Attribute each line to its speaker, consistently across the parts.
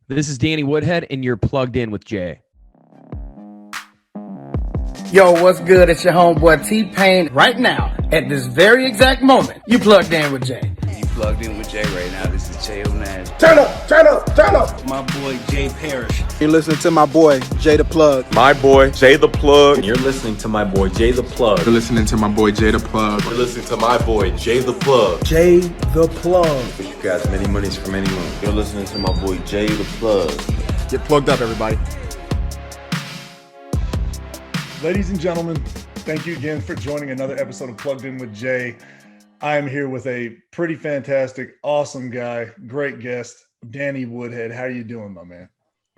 Speaker 1: This is Danny Woodhead, and you're plugged in with Jay.
Speaker 2: Yo, what's good? It's your homeboy T-Pain. Right now, at this very exact moment, you plugged in with Jay.
Speaker 3: You plugged in with Jay right now. This is Jay O'Nash.
Speaker 2: Turn up, turn up, turn up.
Speaker 3: My boy Jay Parrish.
Speaker 4: You're listening to my boy Jay the Plug.
Speaker 5: My boy Jay the Plug.
Speaker 6: You're listening to my boy Jay the Plug.
Speaker 7: You're listening to my boy Jay the Plug.
Speaker 5: You're listening to my boy Jay the Plug.
Speaker 4: Jay the Plug.
Speaker 8: Wish you guys many monies from anyone. You're listening to my boy Jay the Plug.
Speaker 4: Get plugged up, everybody.
Speaker 9: Ladies and gentlemen, thank you again for joining another episode of Plugged In with Jay. I am here with a pretty fantastic, awesome guy, great guest, Danny Woodhead. How are you doing, my man?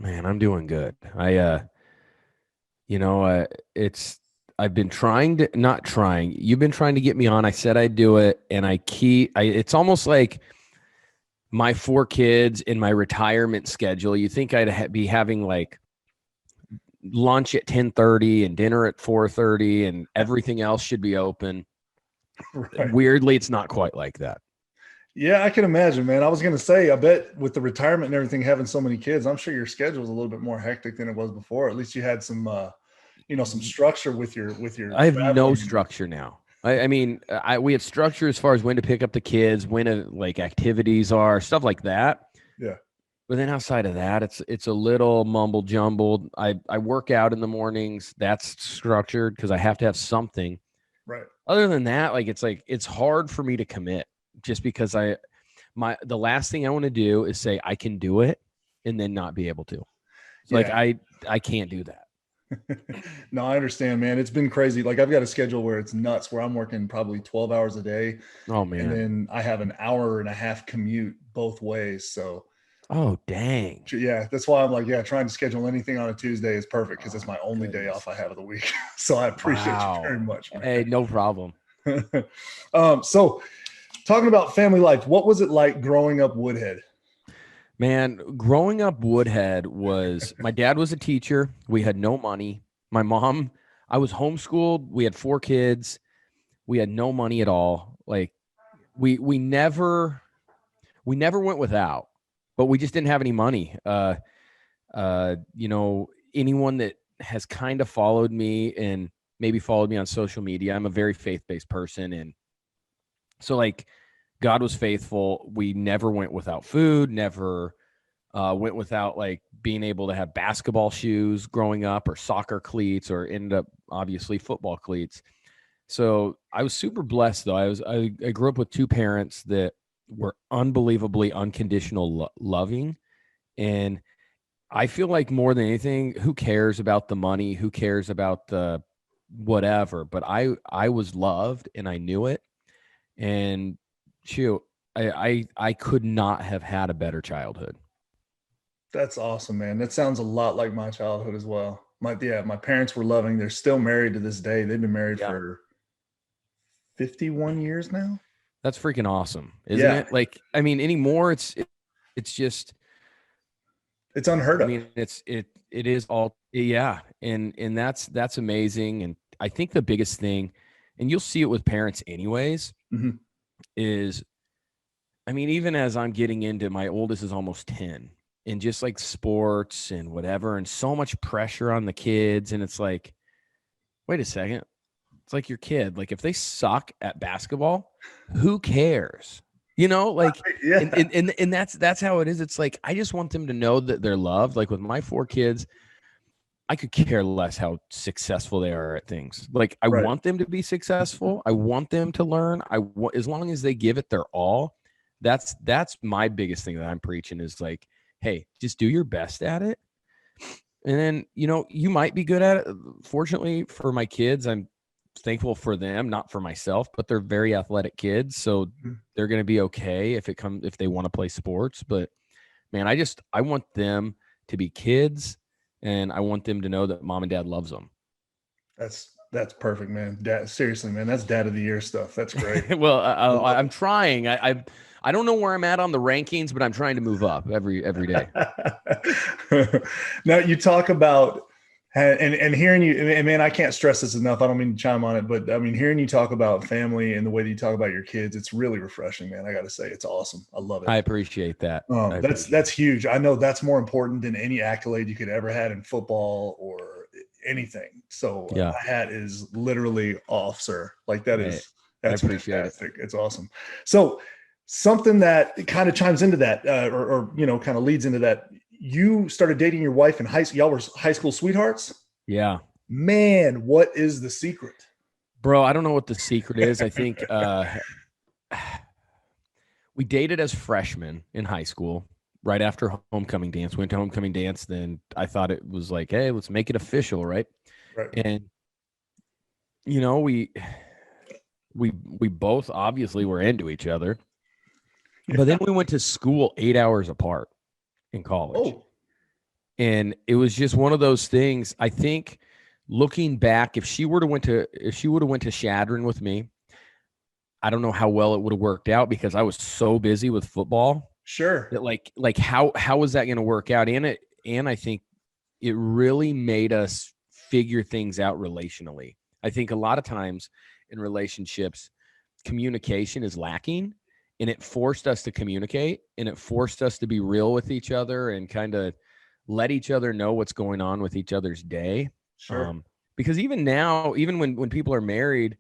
Speaker 1: Man, I'm doing good. I've been trying to, not trying. You've been trying to get me on. I said I'd do it, and it's almost like my 4 kids in my retirement schedule. You think I'd be having like lunch at 10:30 and dinner at 4:30 and everything else should be open. Right. Weirdly, it's not quite like that.
Speaker 9: Yeah, I can imagine, man. I was going to say, I bet with the retirement and everything, having so many kids, I'm sure your schedule was a little bit more hectic than it was before. At least you had some, some structure with your. I
Speaker 1: have no structure now. We have structure as far as when to pick up the kids, when activities are, stuff like that.
Speaker 9: Yeah.
Speaker 1: But then outside of that, it's a little mumble jumbled. I work out in the mornings. That's structured because I have to have something.
Speaker 9: Right.
Speaker 1: Other than that, it's hard for me to commit just because the last thing I want to do is say I can do it and then not be able to. I can't do that.
Speaker 9: No, I understand, man. It's been crazy. Like I've got a schedule where it's nuts, where I'm working probably 12 hours a day.
Speaker 1: Oh man.
Speaker 9: And then I have an hour and a half commute both ways. So
Speaker 1: oh, dang.
Speaker 9: Yeah, that's why I'm trying to schedule anything on a Tuesday is perfect because it's my only day off I have of the week. So I appreciate you very much, man.
Speaker 1: Hey, no problem.
Speaker 9: So talking about family life, what was it like growing up Woodhead?
Speaker 1: Man, growing up Woodhead was, my dad was a teacher. We had no money. My mom, I was homeschooled. We had 4 kids. We had no money at all. Like we never went without. But we just didn't have any money. Anyone that has kind of followed me and maybe followed me on social media, I'm a very faith-based person. And so God was faithful. We never went without food, never went without being able to have basketball shoes growing up or soccer cleats or ended up obviously football cleats. So I was super blessed though. I grew up with 2 parents that were unbelievably unconditional loving. And I feel like more than anything, who cares about the money? Who cares about the whatever? But I was loved and I knew it. And shoot, I could not have had a better childhood.
Speaker 9: That's awesome, man. That sounds a lot like my childhood as well. My parents were loving. They're still married to this day. They've been married for 51 years now.
Speaker 1: That's freaking awesome, isn't it? Anymore, it's just,
Speaker 9: it's unheard of.
Speaker 1: I mean, it is all, yeah. And that's amazing. And I think the biggest thing, and you'll see it with parents anyways, is, even as I'm getting into, my oldest is almost 10 and just sports and whatever, and so much pressure on the kids. And it's like, wait a second. It's like your kid. If they suck at basketball, who cares? Yeah. And that's how it is. It's I just want them to know that they're loved. With my 4 kids, I could care less how successful they are at things. I want them to be successful. I want them to learn. As long as they give it their all. That's my biggest thing that I'm preaching is hey, just do your best at it. And then, you might be good at it. Fortunately for my kids, I'm thankful for them, not for myself, but they're very athletic kids, so they're going to be okay if they want to play sports. But man, I want them to be kids, and I want them to know that mom and dad loves them.
Speaker 9: That's perfect, man. Dad, seriously, man, that's dad of the year stuff. That's great.
Speaker 1: Well, I'm trying. I don't know where I'm at on the rankings, but I'm trying to move up every day.
Speaker 9: Now you talk about And hearing you, and man, I can't stress this enough. I don't mean to chime on it, but I mean, hearing you talk about family and the way that you talk about your kids, it's really refreshing, man. I got to say, it's awesome. I love it.
Speaker 1: I appreciate that.
Speaker 9: That's huge. I know that's more important than any accolade you could ever had in football or anything. So
Speaker 1: yeah,
Speaker 9: my hat is literally off, sir. Like that's fantastic. It's awesome. So something that kind of chimes into that, or kind of leads into that. You started dating your wife in high school. Y'all were high school sweethearts?
Speaker 1: Yeah.
Speaker 9: Man, what is the secret?
Speaker 1: Bro, I don't know what the secret is. I think we dated as freshmen in high school, right after homecoming dance. Went to homecoming dance. Then I thought it was like, hey, let's make it official, right?
Speaker 9: Right.
Speaker 1: And, we both obviously were into each other. But then we went to school 8 hours apart in college.
Speaker 9: Oh.
Speaker 1: And it was just one of those things. I think looking back, if she would have went to Shadron with me, I don't know how well it would have worked out because I was so busy with football.
Speaker 9: Sure.
Speaker 1: That like how was that going to work out? And I think it really made us figure things out relationally. I think a lot of times in relationships, communication is lacking. And it forced us to communicate, and it forced us to be real with each other and kind of let each other know what's going on with each other's day.
Speaker 9: Sure.
Speaker 1: Because even now, even when people are married,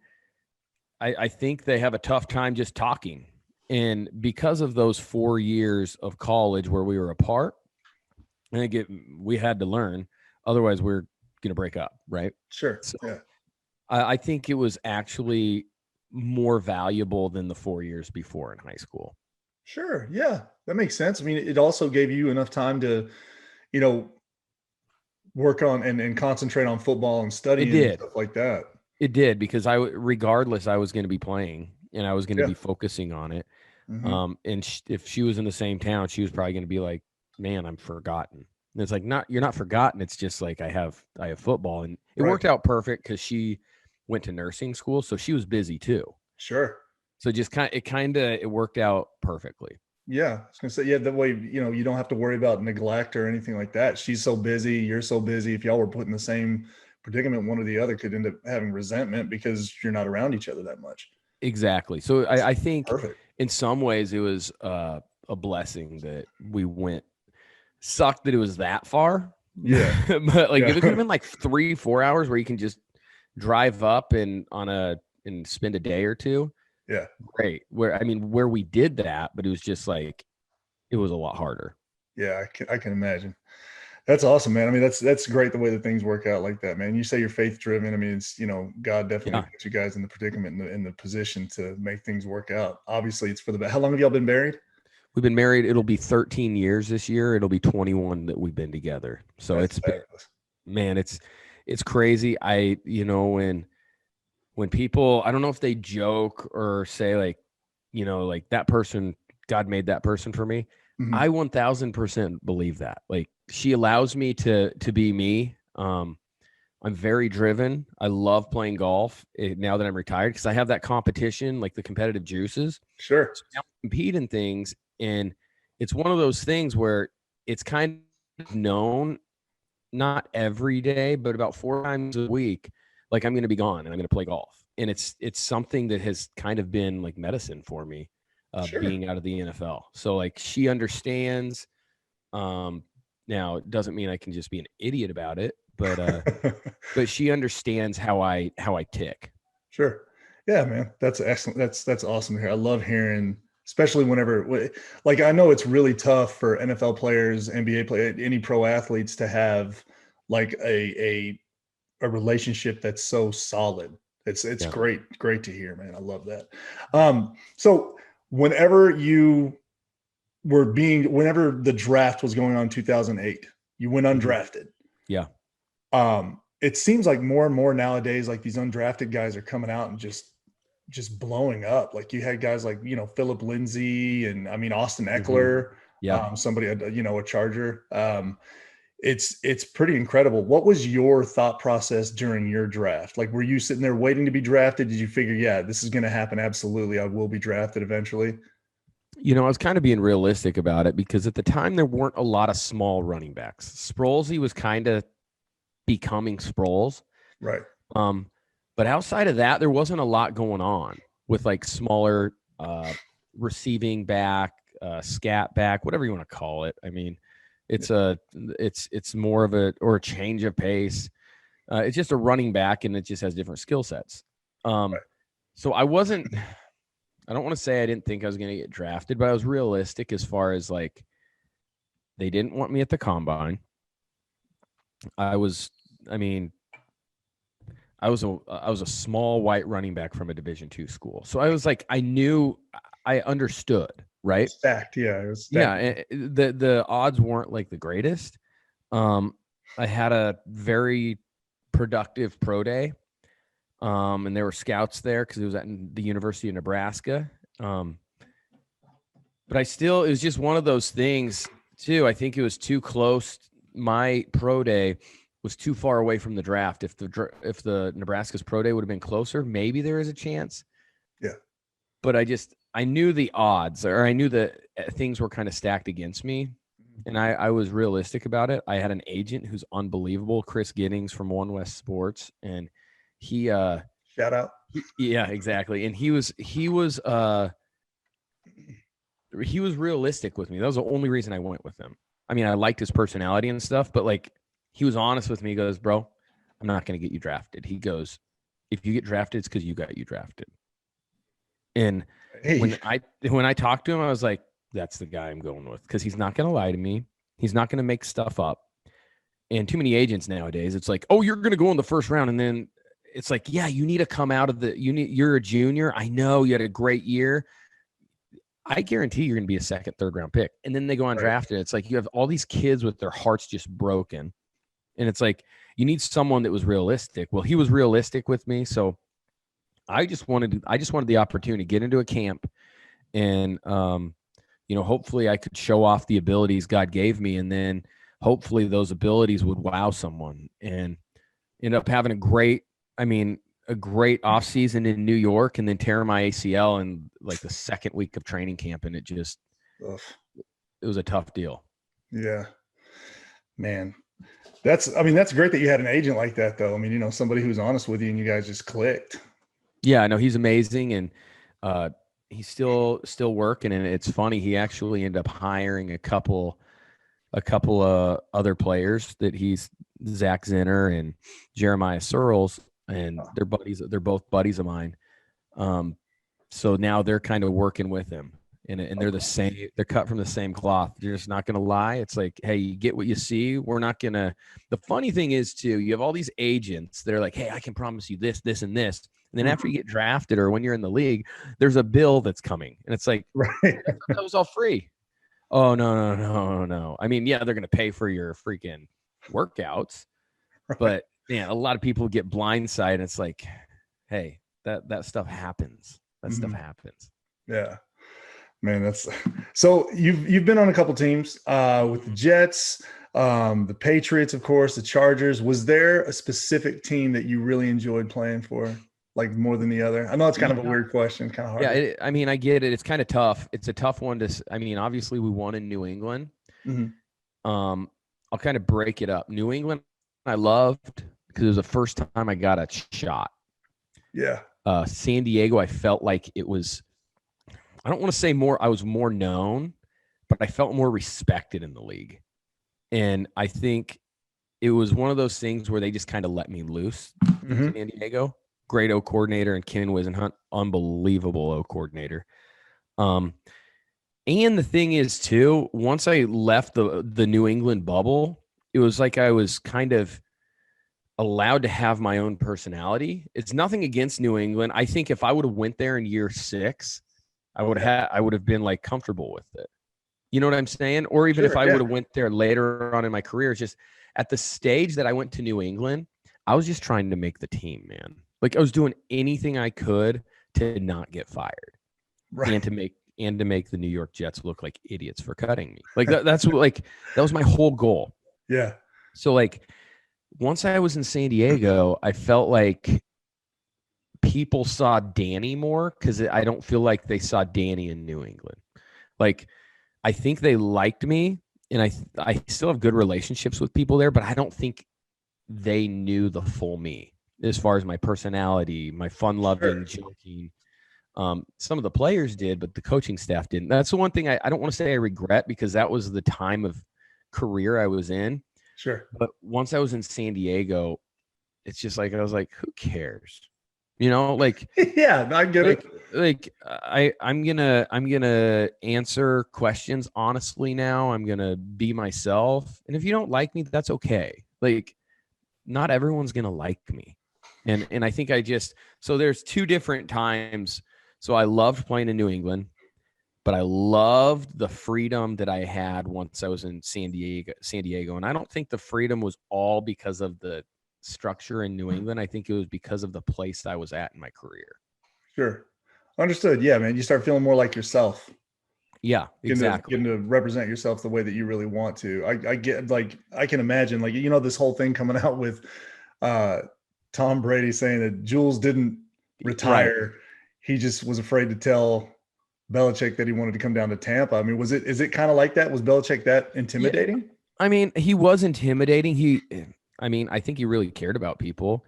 Speaker 1: I think they have a tough time just talking. And because of those 4 years of college where we were apart, I think we had to learn. Otherwise, we're going to break up, right?
Speaker 9: Sure.
Speaker 1: So
Speaker 9: yeah.
Speaker 1: I think it was actually more valuable than the 4 years before in high school.
Speaker 9: Sure. Yeah, that makes sense. I mean, it also gave you enough time to, work on and concentrate on football and studying and stuff like that.
Speaker 1: It did, because regardless, I was going to be playing and I was going to be focusing on it. Mm-hmm. And if she was in the same town, she was probably going to be like, man, I'm forgotten. And it's like, you're not forgotten. It's just like, I have football, and it worked out perfect because she went to nursing school, so she was busy too.
Speaker 9: Sure.
Speaker 1: So just it worked out perfectly.
Speaker 9: Yeah, I was gonna say, yeah, that way, you don't have to worry about neglect or anything like that. She's so busy, you're so busy. If y'all were put in the same predicament, one or the other could end up having resentment because you're not around each other that much.
Speaker 1: Exactly. So I think
Speaker 9: perfect.
Speaker 1: In some ways it was a blessing that we went. Sucked that it was that far.
Speaker 9: Yeah.
Speaker 1: But if it could have been like 3-4 hours where you can just drive up and spend a day or two.
Speaker 9: Yeah.
Speaker 1: Great. Where we did that, but it was just like, it was a lot harder.
Speaker 9: Yeah. I can imagine. That's awesome, man. I mean, that's great the way that things work out like that, man. You say you're faith driven. I mean, it's, God definitely puts you guys in the predicament, in the position to make things work out. Obviously it's for the best. How long have y'all been married?
Speaker 1: We've been married. It'll be 13 years this year. It'll be 21 that we've been together. So it's crazy. When people, I don't know if they joke or say like that person, God made that person for me. Mm-hmm. I 1000% believe that. Like, she allows me to be me. I'm very driven. I love playing golf now that I'm retired, because I have that competition, like the competitive juices.
Speaker 9: Sure.
Speaker 1: So now I compete in things. And it's one of those things where it's kind of known, not every day, but about 4 times a week, like I'm going to be gone and I'm going to play golf. And it's something that has kind of been like medicine for me, being out of the NFL. So like, she understands. Now it doesn't mean I can just be an idiot about it, but but she understands how I tick.
Speaker 9: Sure. Yeah, man. That's excellent. That's awesome to hear. I love hearing, especially whenever, like, I know it's really tough for NFL players, NBA players, any pro athletes to have like a relationship that's so solid. It's great to hear, man. I love that. So whenever the draft was going on in 2008, you went undrafted.
Speaker 1: Yeah.
Speaker 9: It seems like more and more nowadays, like these undrafted guys are coming out and just blowing up. Like you had guys like, Philip Lindsay and Austin Eckler, somebody, a Charger. It's pretty incredible. What was your thought process during your draft? Like, were you sitting there waiting to be drafted? Did you figure, yeah, this is going to happen? Absolutely. I will be drafted eventually.
Speaker 1: I was kind of being realistic about it, because at the time there weren't a lot of small running backs. Sproulsy was kind of becoming Sproles.
Speaker 9: Right.
Speaker 1: But outside of that, there wasn't a lot going on with like smaller receiving back, scat back, whatever you want to call it. I mean, it's more of a change of pace. It's just a running back, and it just has different skill sets. So I don't want to say I didn't think I was going to get drafted, but I was realistic as far as like, they didn't want me at the combine. I was a small white running back from a Division II school. So I was like, I understood, right?
Speaker 9: Stacked. Yeah. It was stacked.
Speaker 1: Yeah. The odds weren't like the greatest. I had a very productive pro day. And there were scouts there because it was at the University of Nebraska. But it was just one of those things too. I think it was too close. My pro day was too far away from the draft. If the Nebraska's pro day would have been closer, maybe there is a chance.
Speaker 9: Yeah.
Speaker 1: But I knew the odds, or I knew that things were kind of stacked against me. And I was realistic about it. I had an agent who's unbelievable, Chris Giddings from One West Sports. And he
Speaker 9: shout out.
Speaker 1: Yeah, exactly. And he was realistic with me. That was the only reason I went with him. I mean, I liked his personality and stuff, but like, he was honest with me. He goes, bro, I'm not going to get you drafted. He goes, if you get drafted, it's because you got you drafted. And when I talked to him, I was like, that's the guy I'm going with, because he's not going to lie to me. He's not going to make stuff up. And too many agents nowadays, it's like, oh, you're going to go in the first round. And then it's like, yeah, you need to come out of you're a junior. I know you had a great year. I guarantee you're going to be a second, third round pick. And then they go on draft, and it's like, you have all these kids with their hearts just broken. And it's like, you need someone that was realistic. Well, he was realistic with me. So I just wanted the opportunity to get into a camp and, hopefully I could show off the abilities God gave me. And then hopefully those abilities would wow someone, and end up having a great off season in New York, and then tearing my ACL in like the second week of training camp. And it was a tough deal.
Speaker 9: Yeah, man. That's great that you had an agent like that, though. I mean, somebody who's honest with you, and you guys just clicked.
Speaker 1: Yeah, I know, he's amazing, and he's still working. And it's funny, he actually ended up hiring a couple of other players that he's Zach Zinner and Jeremiah Searles, and they're buddies. They're both buddies of mine. So now they're kind of working with him. And they're the same. They're cut from the same cloth. You're just not going to lie. It's like, hey, you get what you see. We're not going to. The funny thing is, too, you have all these agents that are like, hey, I can promise you this, this, and this. And then after you get drafted, or when you're in the league, there's a bill that's coming. And it's like, right. That was all free. Oh, no. I mean, yeah, they're going to pay for your freaking workouts. Right. But, man, a lot of people get blindsided. It's like, hey, that stuff happens. That stuff happens.
Speaker 9: Yeah. Man, that's so you've been on a couple teams with the Jets, the Patriots, of course, the Chargers. Was there a specific team that you really enjoyed playing for, like more than the other? I know it's kind of a weird question, kind of hard.
Speaker 1: Yeah, I get it. It's kind of tough. It's a tough one to. I mean, obviously we won in New England. I'll kind of break it up. New England, I loved because it was the first time I got a shot.
Speaker 9: Yeah.
Speaker 1: San Diego, I felt like it was. I don't want to say more. I was more known, but I felt more respected in the league. And I think it was one of those things where they just kind of let me loose in San Diego. Great O coordinator, and Ken Wisenhunt, unbelievable O coordinator. And the thing is, too, once I left the New England bubble, it was like I was kind of allowed to have my own personality. It's nothing against New England. I think if I would have went there in year 6, I would have been like comfortable with it. You know what I'm saying? Or even if I would have went there later on in my career, it's just at the stage that I went to New England, I was just trying to make the team, man. Like I was doing anything I could to not get fired, right? And to make the New York Jets look like idiots for cutting me. Like that's what, that was my whole goal.
Speaker 9: Yeah.
Speaker 1: So once I was in San Diego, I felt like people saw Danny more, because I don't feel like they saw Danny in New England. Like, I think they liked me, and I still have good relationships with people there, but I don't think they knew the full me as far as my personality, my fun-loving, joking. Some of the players did, but the coaching staff didn't. That's the one thing I don't want to say I regret, because that was the time of career I was in.
Speaker 9: Sure.
Speaker 1: But once I was in San Diego, it's just like, I was like, who cares? You know, like,
Speaker 9: yeah, I get it.
Speaker 1: Like I'm gonna answer questions honestly now. I'm gonna be myself. And if you don't like me, that's okay. Like, not everyone's gonna like me. And I think so there's two different times. So I loved playing in New England, but I loved the freedom that I had once I was in San Diego. And I don't think the freedom was all because of the structure in New England. I think it was because of the place I was at in my career.
Speaker 9: Sure. Understood. Yeah, man. You start feeling more like yourself.
Speaker 1: Yeah, exactly.
Speaker 9: Getting to represent yourself the way that you really want to. I get, like, I can imagine, like, this whole thing coming out with Tom Brady saying that Jules didn't retire. Right. He just was afraid to tell Belichick that he wanted to come down to Tampa. I mean, is it kind of like that? Was Belichick that intimidating?
Speaker 1: Yeah. I mean, he was intimidating. I think he really cared about people.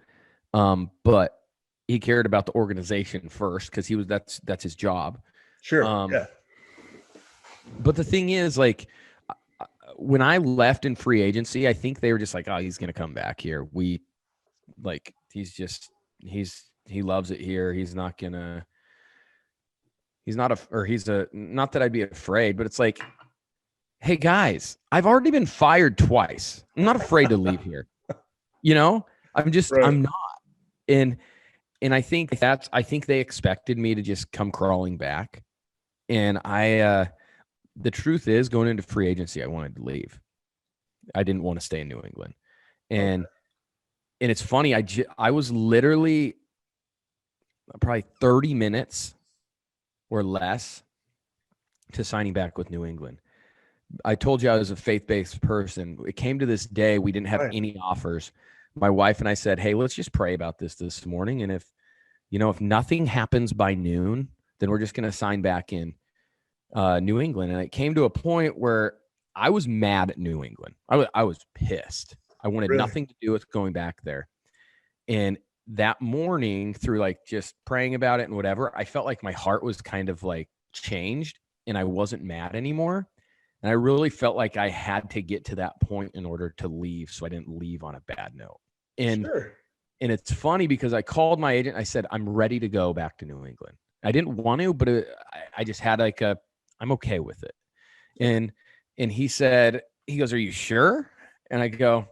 Speaker 1: But he cared about the organization first, because that's his job.
Speaker 9: Sure. Yeah.
Speaker 1: But the thing is, like, when I left in free agency, I think they were just like, oh, he's going to come back here. He loves it here. Not that I'd be afraid, but it's like, hey guys, I've already been fired twice. I'm not afraid to leave here. I'm not. And I think they expected me to just come crawling back. And the truth is, going into free agency, I wanted to leave. I didn't want to stay in New England. And it's funny. I was literally probably 30 minutes or less to signing back with New England. I told you I was a faith-based person. It came to this day, we didn't have any offers. My wife and I said, hey, let's just pray about this morning. And if nothing happens by noon, then we're just going to sign back in New England. And it came to a point where I was mad at New England. I was pissed. I wanted nothing to do with going back there. And that morning, through like just praying about it and whatever, I felt like my heart was kind of like changed, and I wasn't mad anymore. And I really felt like I had to get to that point in order to leave, so I didn't leave on a bad note. And it's funny because I called my agent. I said, I'm ready to go back to New England. I didn't want to, but I just had I'm okay with it. And he goes, are you sure? And I go,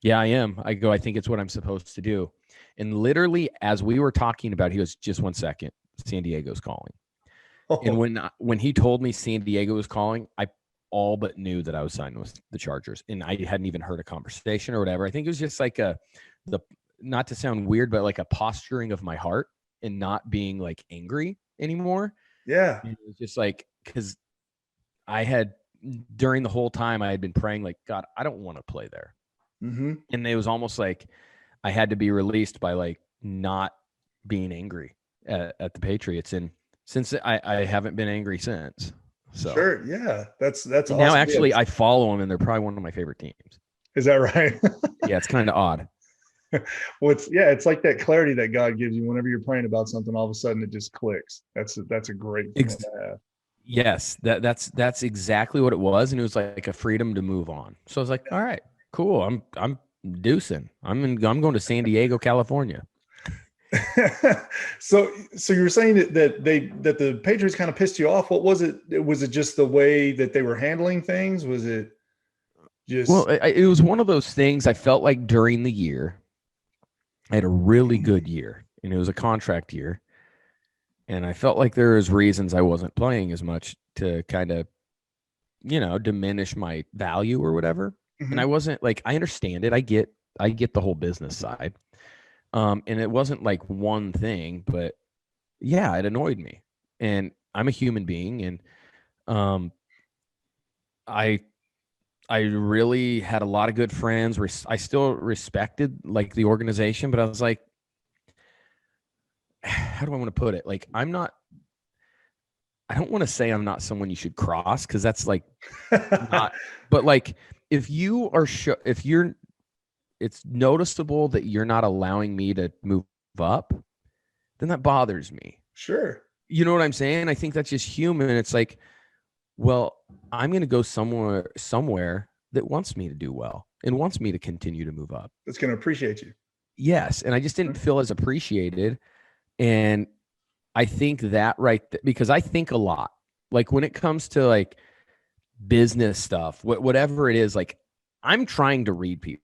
Speaker 1: yeah, I am. I go, I think it's what I'm supposed to do. And literally, as we were talking about, he goes, just 1 second, San Diego's calling. Oh. And when he told me San Diego was calling, I all but knew that I was signing with the Chargers, and I hadn't even heard a conversation or whatever. I think it was just like not to sound weird, but like a posturing of my heart and not being like angry anymore.
Speaker 9: Yeah.
Speaker 1: And it was just like, because during the whole time I had been praying, like, God, I don't want to play there.
Speaker 9: Mm-hmm.
Speaker 1: And it was almost like I had to be released by like not being angry at the Patriots. And since I haven't been angry since. So
Speaker 9: sure. Yeah. That's awesome.
Speaker 1: Now actually I follow them, and they're probably one of my favorite teams.
Speaker 9: Is that right?
Speaker 1: Yeah. It's kind of odd.
Speaker 9: Well, it's like that clarity that God gives you whenever you're praying about something, all of a sudden it just clicks. That's a great thing to have.
Speaker 1: Yes. That's exactly what it was. And it was like a freedom to move on. So I was like, all right, cool. I'm deucing. I'm going to San Diego, California.
Speaker 9: So you were saying that the Patriots kind of pissed you off. What was it? Was it just the way that they were handling things? Was it just?
Speaker 1: Well, it was one of those things. I felt like during the year, I had a really good year, and it was a contract year, and I felt like there was reasons I wasn't playing as much to kind of, diminish my value or whatever. Mm-hmm. And I wasn't like, I understand it. I get the whole business side. And it wasn't like one thing, but yeah, it annoyed me. And I'm a human being, and I really had a lot of good friends. I still respected like the organization, but I was like, how do I want to put it? Like, I don't want to say I'm not someone you should cross, because that's like not, but like if you're it's noticeable that you're not allowing me to move up, then that bothers me.
Speaker 9: Sure.
Speaker 1: You know what I'm saying? I think that's just human. It's like, well, I'm going to go somewhere that wants me to do well and wants me to continue to move up.
Speaker 9: That's going to appreciate you.
Speaker 1: Yes. And I just didn't feel as appreciated. And I think that because I think a lot, like when it comes to like business stuff, whatever it is, like I'm trying to read people,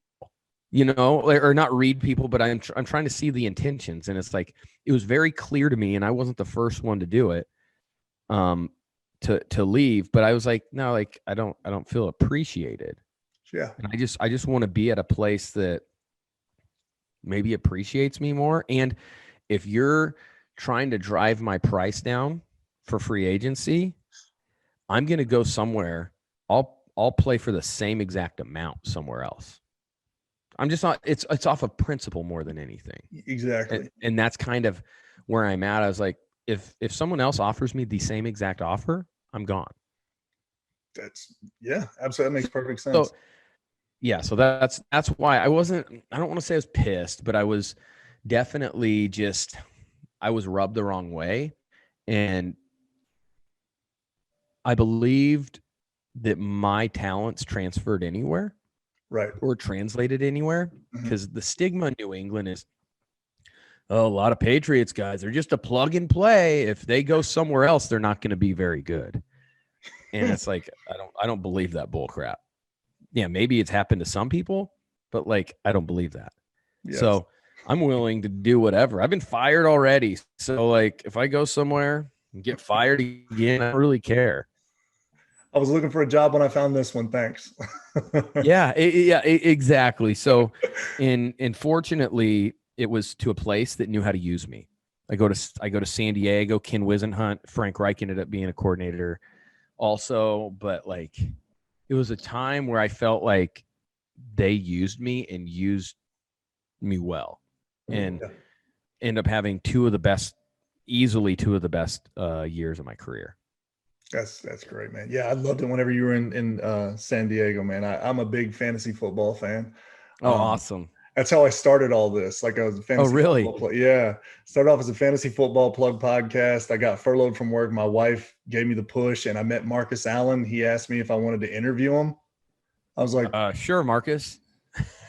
Speaker 1: or not read people, but I'm trying to see the intentions. And it's like, it was very clear to me, and I wasn't the first one to do it, to leave, but I was like, no, like I don't feel appreciated.
Speaker 9: Yeah.
Speaker 1: And I just want to be at a place that maybe appreciates me more. And if you're trying to drive my price down for free agency, I'm going to go somewhere. I'll play for the same exact amount somewhere else. I'm just not, it's off of principle more than anything.
Speaker 9: Exactly.
Speaker 1: And that's kind of where I'm at. I was like, if someone else offers me the same exact offer, I'm gone.
Speaker 9: Yeah, absolutely. That makes perfect sense.
Speaker 1: So, yeah. So that's why I don't want to say I was pissed, but I was definitely I was rubbed the wrong way. And I believed that my talents transferred anywhere.
Speaker 9: Right.
Speaker 1: Or translated anywhere, because the stigma in New England is, a lot of Patriots guys, they're just a plug and play. If they go somewhere else, they're not going to be very good. And it's like, I don't believe that bull crap. Yeah, maybe it's happened to some people, but like, I don't believe that. Yes. So I'm willing to do whatever. I've been fired already. So like, if I go somewhere and get fired again, I don't really care.
Speaker 9: I was looking for a job when I found this one. Thanks.
Speaker 1: Yeah, exactly. So, and fortunately, it was to a place that knew how to use me. I go to San Diego. Ken Wisenhunt, Frank Reich ended up being a coordinator, also. But like, it was a time where I felt like they used me and used me well, and end up having easily two of the best years of my career.
Speaker 9: That's great, man. Yeah, I loved it whenever you were in San Diego, man. I'm a big fantasy football fan.
Speaker 1: Oh, awesome.
Speaker 9: That's how I started all this. Like I was a fantasy football player. Yeah. Started off as a fantasy football plug podcast. I got furloughed from work. My wife gave me the push, and I met Marcus Allen. He asked me if I wanted to interview him. I was like,
Speaker 1: sure, Marcus.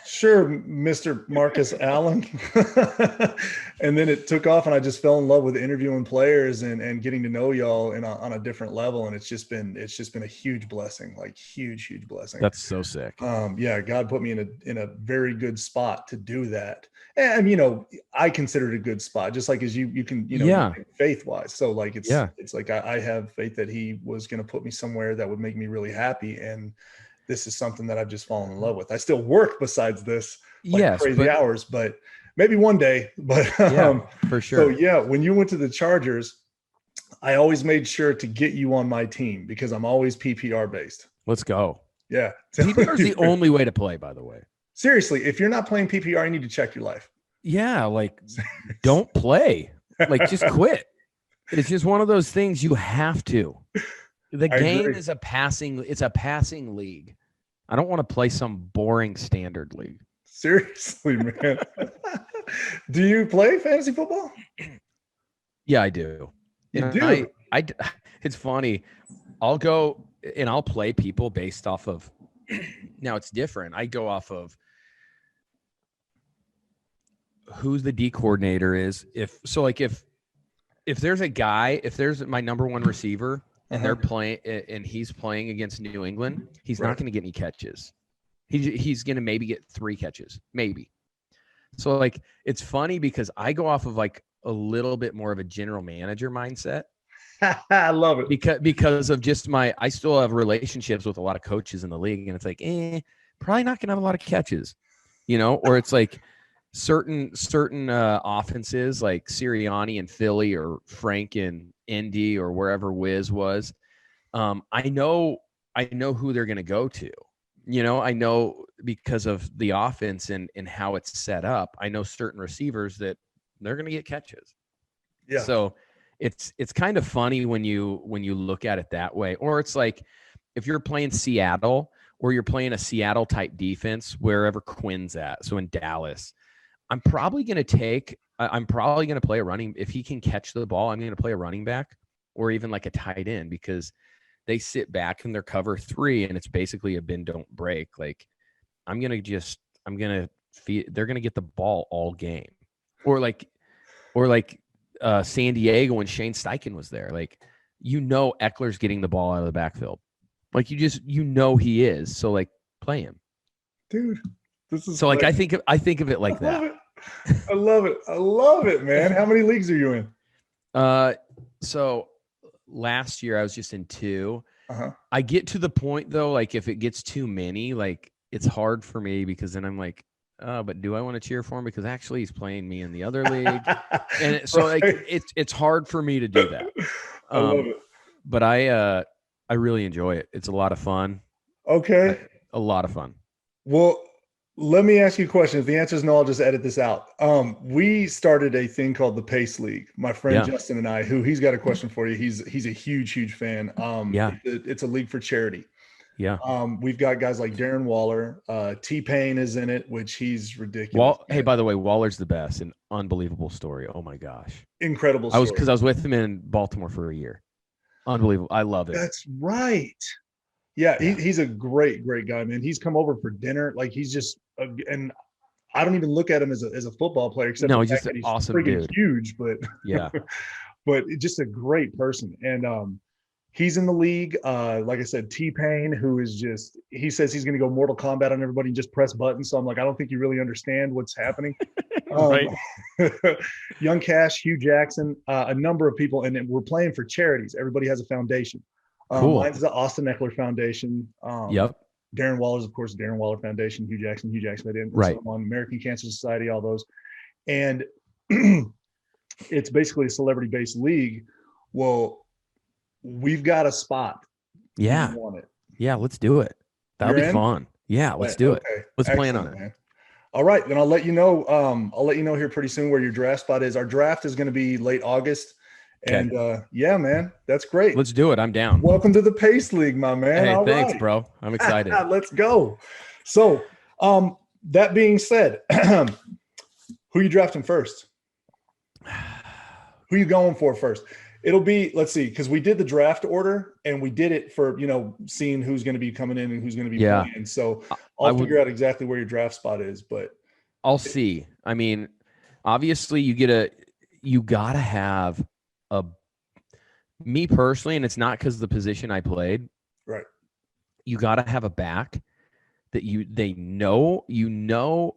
Speaker 9: Sure, Mr. Marcus Allen. And then it took off, and I just fell in love with interviewing players and getting to know y'all on a different level. And it's just been a huge blessing, like huge blessing.
Speaker 1: That's so sick.
Speaker 9: Yeah, God put me in a very good spot to do that. And I consider it a good spot, just like as you can, faith wise. So like it's like I have faith that he was going to put me somewhere that would make me really happy. And this is something that I've just fallen in love with. I still work besides this, crazy hours, but maybe one day. But
Speaker 1: for sure.
Speaker 9: So when you went to the Chargers, I always made sure to get you on my team because I'm always PPR based.
Speaker 1: Let's go.
Speaker 9: Yeah,
Speaker 1: PPR is the only way to play, by the way.
Speaker 9: Seriously, if you're not playing PPR, you need to check your life.
Speaker 1: Yeah, like don't play. Like just quit. It's just one of those things you have to. The game is a passing league. I don't want to play some boring standard league.
Speaker 9: Seriously, man. Do you play fantasy football?
Speaker 1: Yeah, I do.
Speaker 9: You do?
Speaker 1: I it's funny. I'll go and I'll play people based off of now it's different. I go off of who's the D coordinator is. If there's a guy, if there's my number one receiver and they're playing and he's playing against New England, he's not going to get any catches. He's going to maybe get 3 catches, maybe. So like, it's funny because I go off of like a little bit more of a general manager mindset.
Speaker 9: I love it
Speaker 1: because of just I still have relationships with a lot of coaches in the league, and it's like, probably not going to have a lot of catches, or it's like certain offenses like Sirianni and Philly or Frank and Indy or wherever Wiz was. I know who they're going to go to. I know because of the offense and how it's set up. I know certain receivers that they're going to get catches.
Speaker 9: Yeah.
Speaker 1: So it's kind of funny when you look at it that way. Or it's like if you're playing Seattle or you're playing a Seattle type defense, wherever Quinn's at. So in Dallas, I'm probably going to play a running. If he can catch the ball, I'm going to play a running back or even like a tight end, because they sit back in their cover 3 and it's basically a bend, don't break. Like they're going to get the ball all game. Or like San Diego when Shane Steichen was there. Like, Eckler's getting the ball out of the backfield. Like he is. So like play him.
Speaker 9: Dude, this is
Speaker 1: so like I think of it like that.
Speaker 9: I love it, man. How many leagues are you in?
Speaker 1: So last year I was just in 2.
Speaker 9: Uh-huh.
Speaker 1: I get to the point though, like if it gets too many, like it's hard for me, because then I'm like, but do I want to cheer for him? Because actually he's playing me in the other league. And so like it's hard for me to do that.
Speaker 9: I love it.
Speaker 1: But I really enjoy it. It's a lot of fun.
Speaker 9: Okay.
Speaker 1: A lot of fun.
Speaker 9: Well, let me ask you a question. If the answer is no, I'll just edit this out. We started a thing called the Pace League. My friend Justin and I, he's got a question for you. He's a huge fan. It's a league for charity.
Speaker 1: Yeah.
Speaker 9: We've got guys like Darren Waller. T-Pain is in it, which he's ridiculous.
Speaker 1: Hey, by the way, Waller's the best. An unbelievable story. Oh my gosh.
Speaker 9: Incredible story.
Speaker 1: I was with him in Baltimore for a year. Unbelievable. I love it.
Speaker 9: That's right. Yeah, he's a great guy, man. He's come over for dinner. Like he's just, and I don't even look at him as a football player, except
Speaker 1: he's just an awesome dude.
Speaker 9: Huge, but
Speaker 1: yeah,
Speaker 9: but just a great person. And he's in the league. Like I said, T-Pain, who is just, he says he's going to go Mortal Kombat on everybody and just press buttons. So I'm like, I don't think you really understand what's happening.
Speaker 1: Right.
Speaker 9: Young Cash, Hugh Jackson, a number of people, and we're playing for charities. Everybody has a foundation.
Speaker 1: Cool.
Speaker 9: Mine's the Austin Eckler Foundation.
Speaker 1: Yep.
Speaker 9: Darren Waller's, of course, Darren Waller Foundation. Hugh Jackson, I didn't.
Speaker 1: Right.
Speaker 9: So on American Cancer Society, all those. And it's basically a celebrity-based league. Well, we've got a spot.
Speaker 1: Yeah.
Speaker 9: Want it.
Speaker 1: Yeah, let's do it. That'll be fun. Yeah, let's do it. Let's plan on it.
Speaker 9: Man. All right, then I'll let you know. I'll let you know here pretty soon where your draft spot is. Our draft is going to be late August. Okay. And yeah, man, that's great.
Speaker 1: Let's do it. I'm down.
Speaker 9: Welcome to the Pace League, my man.
Speaker 1: Hey,
Speaker 9: all
Speaker 1: thanks,
Speaker 9: right.
Speaker 1: bro. I'm excited.
Speaker 9: Let's go. So, that being said, who you drafting first? Who you going for first? It'll be, let's see, because we did the draft order and we did it for, seeing who's going to be coming in and who's going to be playing. So I'll figure out exactly where your draft spot is, but
Speaker 1: I'll see. I mean, obviously you got to have me personally, and it's not because of the position I played.
Speaker 9: Right.
Speaker 1: You got to have a back that they know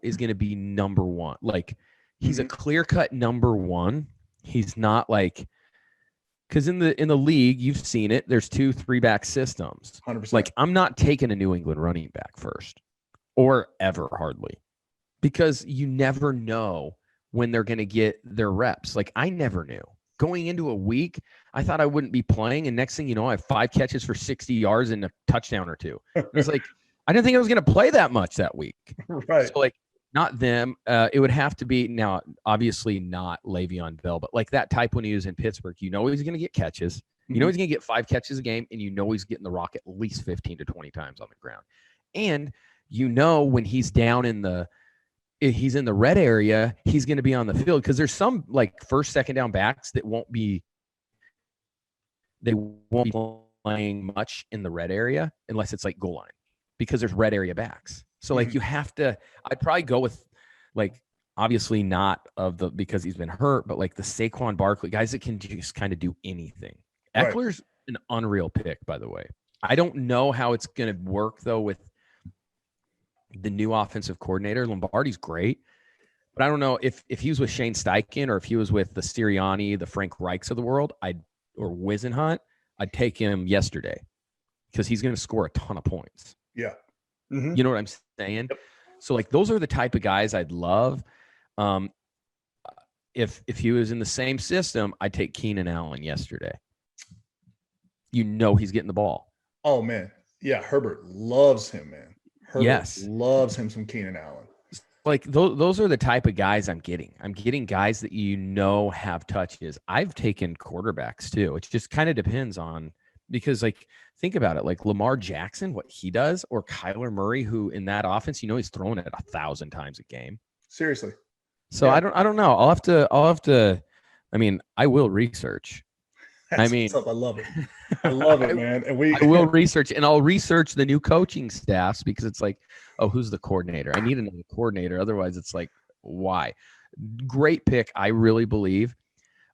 Speaker 1: is going to be number one. Like he's a clear-cut number one. He's not like, because in the league, you've seen it. There's 2-3 back systems.
Speaker 9: 100%.
Speaker 1: Like I'm not taking a New England running back first, or ever hardly, because you never know when they're going to get their reps. Like I never knew. Going into a week, I thought I wouldn't be playing, and next thing you know, I have 5 catches for 60 yards and a touchdown or 2. It's like I didn't think I was going to play that much that week.
Speaker 9: Right.
Speaker 1: So like, not them. It would have to be now. Obviously, not Le'Veon Bell, but like that type when he was in Pittsburgh. He's going to get catches. He's going to get 5 catches a game, and he's getting the rock at least 15 to 20 times on the ground. And when he's down he's in the red area, he's going to be on the field, because there's some like first, second down backs that won't be playing much in the red area unless it's like goal line, because there's red area backs. So like you have to, I'd probably go with like, obviously not because he's been hurt, but like the Saquon Barkley guys that can just kind of do anything.
Speaker 9: Right.
Speaker 1: Eckler's an unreal pick, by the way. I don't know how it's going to work though with the new offensive coordinator. Lombardi's great, but I don't know if he was with Shane Steichen or if he was with the Sirianni, the Frank Reichs of the world, or Wisenhunt, I'd take him yesterday, because he's going to score a ton of points.
Speaker 9: Yeah.
Speaker 1: Mm-hmm. You know what I'm saying?
Speaker 9: Yep.
Speaker 1: So like those are the type of guys I'd love. If he was in the same system, I'd take Keenan Allen yesterday. He's getting the ball.
Speaker 9: Oh man. Yeah. Herbert loves him, man. Herbert loves him some Keenan Allen.
Speaker 1: Like those are the type of guys I'm getting. I'm getting guys that have touches. I've taken quarterbacks too. It just kind of depends on because like think about it, like Lamar Jackson, what he does, or Kyler Murray, who in that offense, he's throwing it 1,000 times a game.
Speaker 9: Seriously.
Speaker 1: So yeah. I don't know. I'll have to. I mean, I will research.
Speaker 9: That's what's up. I love it. I love it, man. And I
Speaker 1: will research, and I'll research the new coaching staffs, because it's like, oh, who's the coordinator? I need another coordinator. Otherwise, it's like, why? Great pick. I really believe.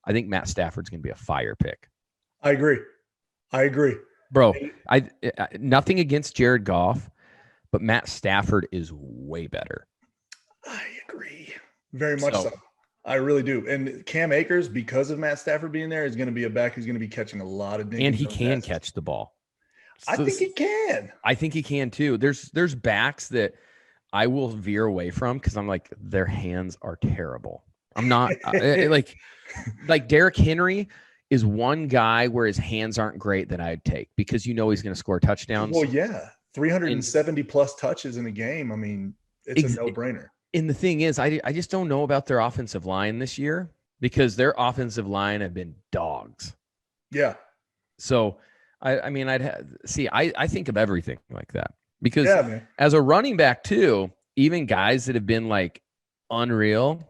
Speaker 1: I think Matt Stafford's going to be a fire pick.
Speaker 9: I agree.
Speaker 1: Bro, I nothing against Jared Goff, but Matt Stafford is way better.
Speaker 9: I agree. Very much so. I really do. And Cam Akers, because of Matt Stafford being there, is going to be a back who's going to be catching a lot of dingers.
Speaker 1: And he can catch the ball.
Speaker 9: I think he can.
Speaker 1: I think he can too. There's backs that I will veer away from because I'm like, their hands are terrible. I'm not like Derrick Henry is one guy where his hands aren't great that I'd take, because he's going to score touchdowns.
Speaker 9: Well, yeah. 370 plus touches in a game. I mean, it's a no-brainer.
Speaker 1: And the thing is, I just don't know about their offensive line this year, because their offensive line have been dogs.
Speaker 9: Yeah.
Speaker 1: So, I think of everything like that, because as a running back too, even guys that have been like unreal,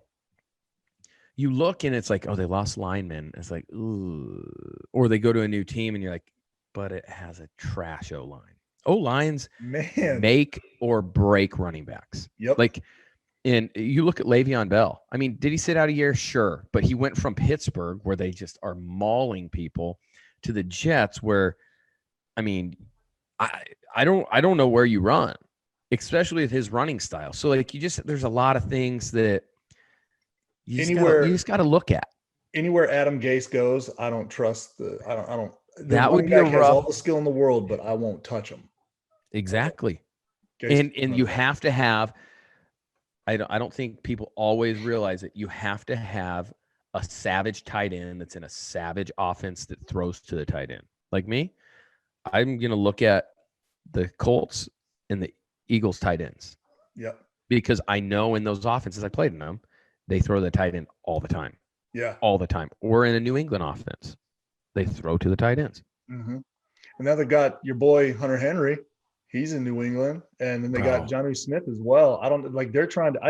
Speaker 1: you look and it's like, oh, they lost linemen. It's like, ooh. Or they go to a new team and you're like, but it has a trash O-line. O-lines make or break running backs.
Speaker 9: Yep.
Speaker 1: Like, and you look at Le'Veon Bell. I mean, did he sit out a year? Sure. But he went from Pittsburgh, where they just are mauling people, to the Jets, where, I mean, I don't know where you run, especially with his running style. So like, there's a lot of things that you just got to look at.
Speaker 9: Anywhere Adam Gase goes, I don't trust
Speaker 1: that would be a rough.
Speaker 9: Has all the skill in the world, but I won't touch him.
Speaker 1: Exactly. And you have to have, I don't think people always realize it. You have to have a savage tight end that's in a savage offense that throws to the tight end. Like me, I'm going to look at the Colts and the Eagles tight ends.
Speaker 9: Yeah.
Speaker 1: Because I know in those offenses I played in them, they throw the tight end all the time.
Speaker 9: Yeah.
Speaker 1: All the time. Or in a New England offense, they throw to the tight ends.
Speaker 9: Mm-hmm. And now they got your boy Hunter Henry. He's in New England. And then they got Jonnu Smith as well. I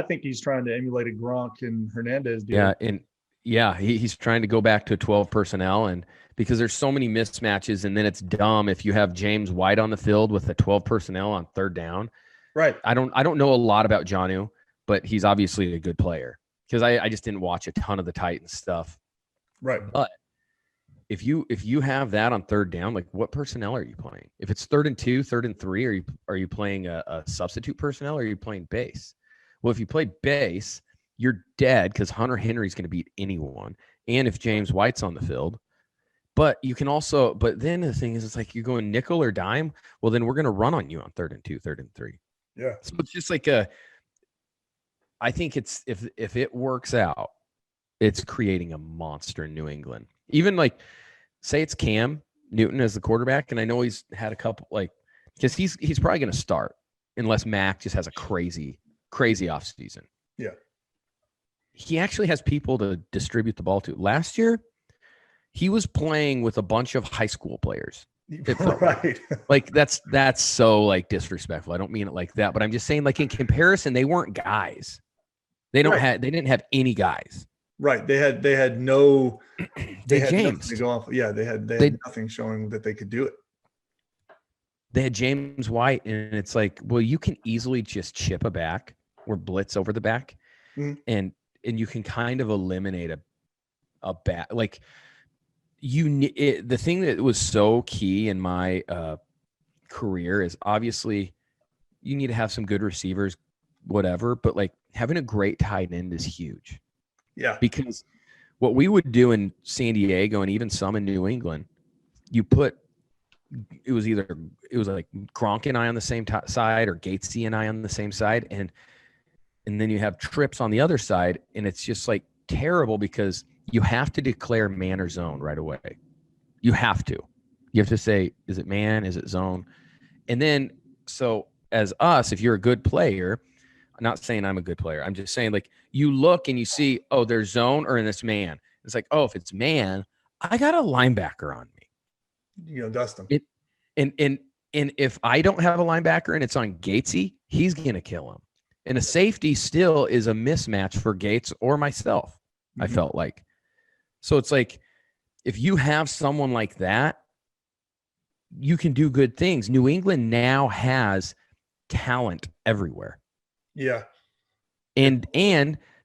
Speaker 9: think he's trying to emulate a Gronk and Hernandez deal.
Speaker 1: Yeah. He's trying to go back to 12 personnel, and because there's so many mismatches, and then it's dumb if you have James White on the field with the 12 personnel on third down.
Speaker 9: Right.
Speaker 1: I don't know a lot about Jonnu, but he's obviously a good player, because I just didn't watch a ton of the Titans stuff.
Speaker 9: Right.
Speaker 1: But if you have that on third down, like, what personnel are you playing? If it's 3rd and 2, 3rd and 3, are you playing a substitute personnel, or are you playing base? Well, if you play base, you're dead, because Hunter Henry's going to beat anyone. And if James White's on the field, but then the thing is, it's like, you're going nickel or dime. Well, then we're going to run on you on 3rd and 2, 3rd and 3.
Speaker 9: Yeah.
Speaker 1: So it's just like I think it's, if it works out, it's creating a monster in New England. Even like, say it's Cam Newton as the quarterback, and I know he's had a couple, like, because he's probably going to start unless Mac just has a crazy offseason.
Speaker 9: Yeah.
Speaker 1: He actually has people to distribute the ball to. Last year, he was playing with a bunch of high school players.
Speaker 9: Right.
Speaker 1: Like, that's so, like, disrespectful. I don't mean it like that, but I'm just saying, like, in comparison, they weren't guys. They didn't have any guys.
Speaker 9: Right. They had James to go off. Yeah, they had nothing showing that they could do it.
Speaker 1: They had James White, and it's like, well, you can easily just chip a back or blitz over the back, and you can kind of eliminate a back. Like, the thing that was so key in my career is, obviously you need to have some good receivers, whatever, but like, having a great tight end is huge.
Speaker 9: Yeah.
Speaker 1: Because what we would do in San Diego, and even some in New England, it was like Gronk and I on the same side, or Gatesy and I on the same side. And then you have trips on the other side, and it's just like terrible, because you have to declare man or zone right away. You have to say, is it man? Is it zone? And then, so as us, if you're a good player, I'm not saying I'm a good player, I'm just saying, like, you look and you see, oh, there's zone or in this man. It's like, oh, if it's man, I got a linebacker on me.
Speaker 9: dust them.
Speaker 1: And if I don't have a linebacker and it's on Gatesy, he's going to kill him. And a safety still is a mismatch for Gates or myself, I felt like. So it's like, if you have someone like that, you can do good things. New England now has talent everywhere.
Speaker 9: Yeah.
Speaker 1: And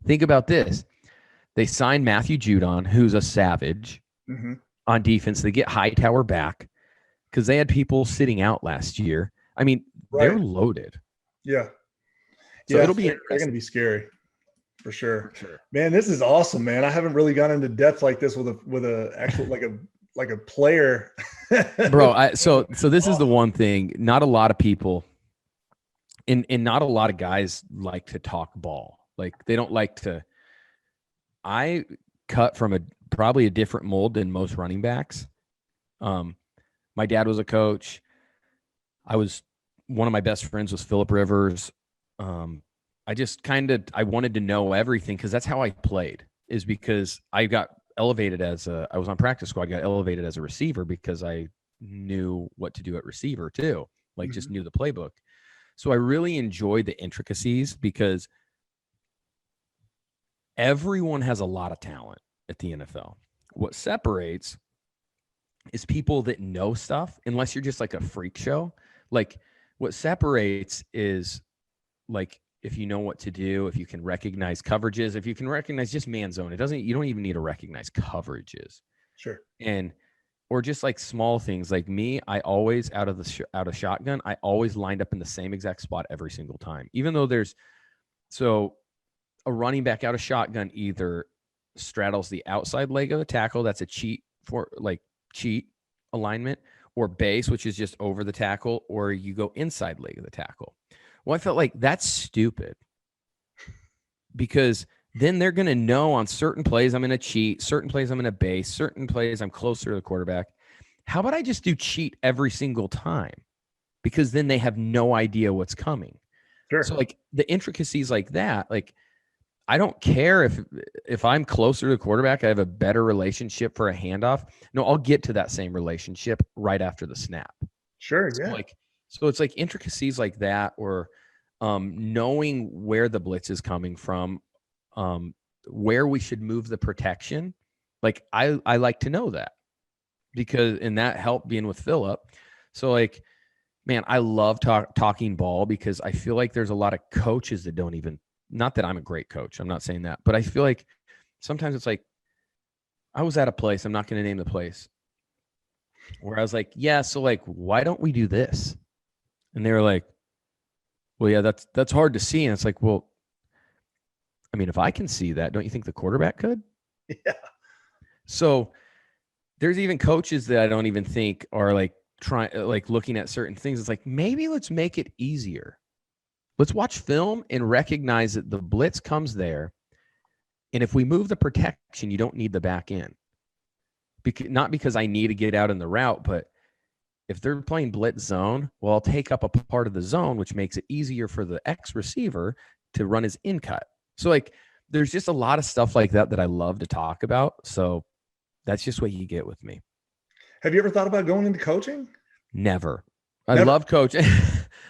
Speaker 1: think about this. They signed Matthew Judon, who's a savage on defense. They get Hightower back because they had people sitting out last year. I mean, they're loaded.
Speaker 9: Yeah.
Speaker 1: So it'll be
Speaker 9: they're going to be scary for sure. Man, this is awesome, man. I haven't really gone into depth like this with a actual like a player.
Speaker 1: Bro, so this is the one thing. Not a lot of people and not a lot of guys like to talk ball. Like they don't like to. I cut from probably a different mold than most running backs. My dad was a coach. One of my best friends was Phillip Rivers. I wanted to know everything because that's how I played, is because I got elevated I was on practice squad, got elevated as a receiver because I knew what to do at receiver too, like just knew the playbook. So I really enjoyed the intricacies because everyone has a lot of talent at the NFL. What separates is people that know stuff, unless you're just like a freak show. Like what separates is like if you know what to do, if you can recognize coverages, if you can recognize just man zone. You don't even need to recognize coverages.
Speaker 9: Sure.
Speaker 1: Or just like small things. Like me, I always out of shotgun, I always lined up in the same exact spot every single time. Even though a running back out of shotgun either straddles the outside leg of the tackle, that's a cheat alignment, or base, which is just over the tackle, or you go inside leg of the tackle. Well, I felt like that's stupid because then they're going to know on certain plays I'm going to cheat, certain plays I'm going to base, certain plays I'm closer to the quarterback. How about I just do cheat every single time? Because then they have no idea what's coming.
Speaker 9: Sure.
Speaker 1: So like the intricacies like that, like I don't care if I'm closer to the quarterback, I have a better relationship for a handoff. No, I'll get to that same relationship right after the snap.
Speaker 9: Sure, yeah.
Speaker 1: So it's like intricacies like that, or knowing where the blitz is coming from, where we should move the protection. Like I like to know that and that helped being with Phillip. So like, man, I love talking ball because I feel like there's a lot of coaches that don't even. Not that I'm a great coach. I'm not saying that. But I feel like sometimes it's like I was at a place, I'm not going to name the place, where I was like, yeah, so like, why don't we do this? And they were like, well, yeah, that's hard to see. And it's like, well, I mean, if I can see that, don't you think the quarterback could?
Speaker 9: Yeah.
Speaker 1: So there's even coaches that I don't even think are like looking at certain things. It's like, maybe let's make it easier. Let's watch film and recognize that the blitz comes there. And if we move the protection, you don't need the back end. Not because I need to get out in the route, but if they're playing blitz zone, well, I'll take up a part of the zone, which makes it easier for the X receiver to run his in cut. So like, there's just a lot of stuff like that I love to talk about. So that's just what you get with me.
Speaker 9: Have you ever thought about going into coaching?
Speaker 1: Never. I love coaching.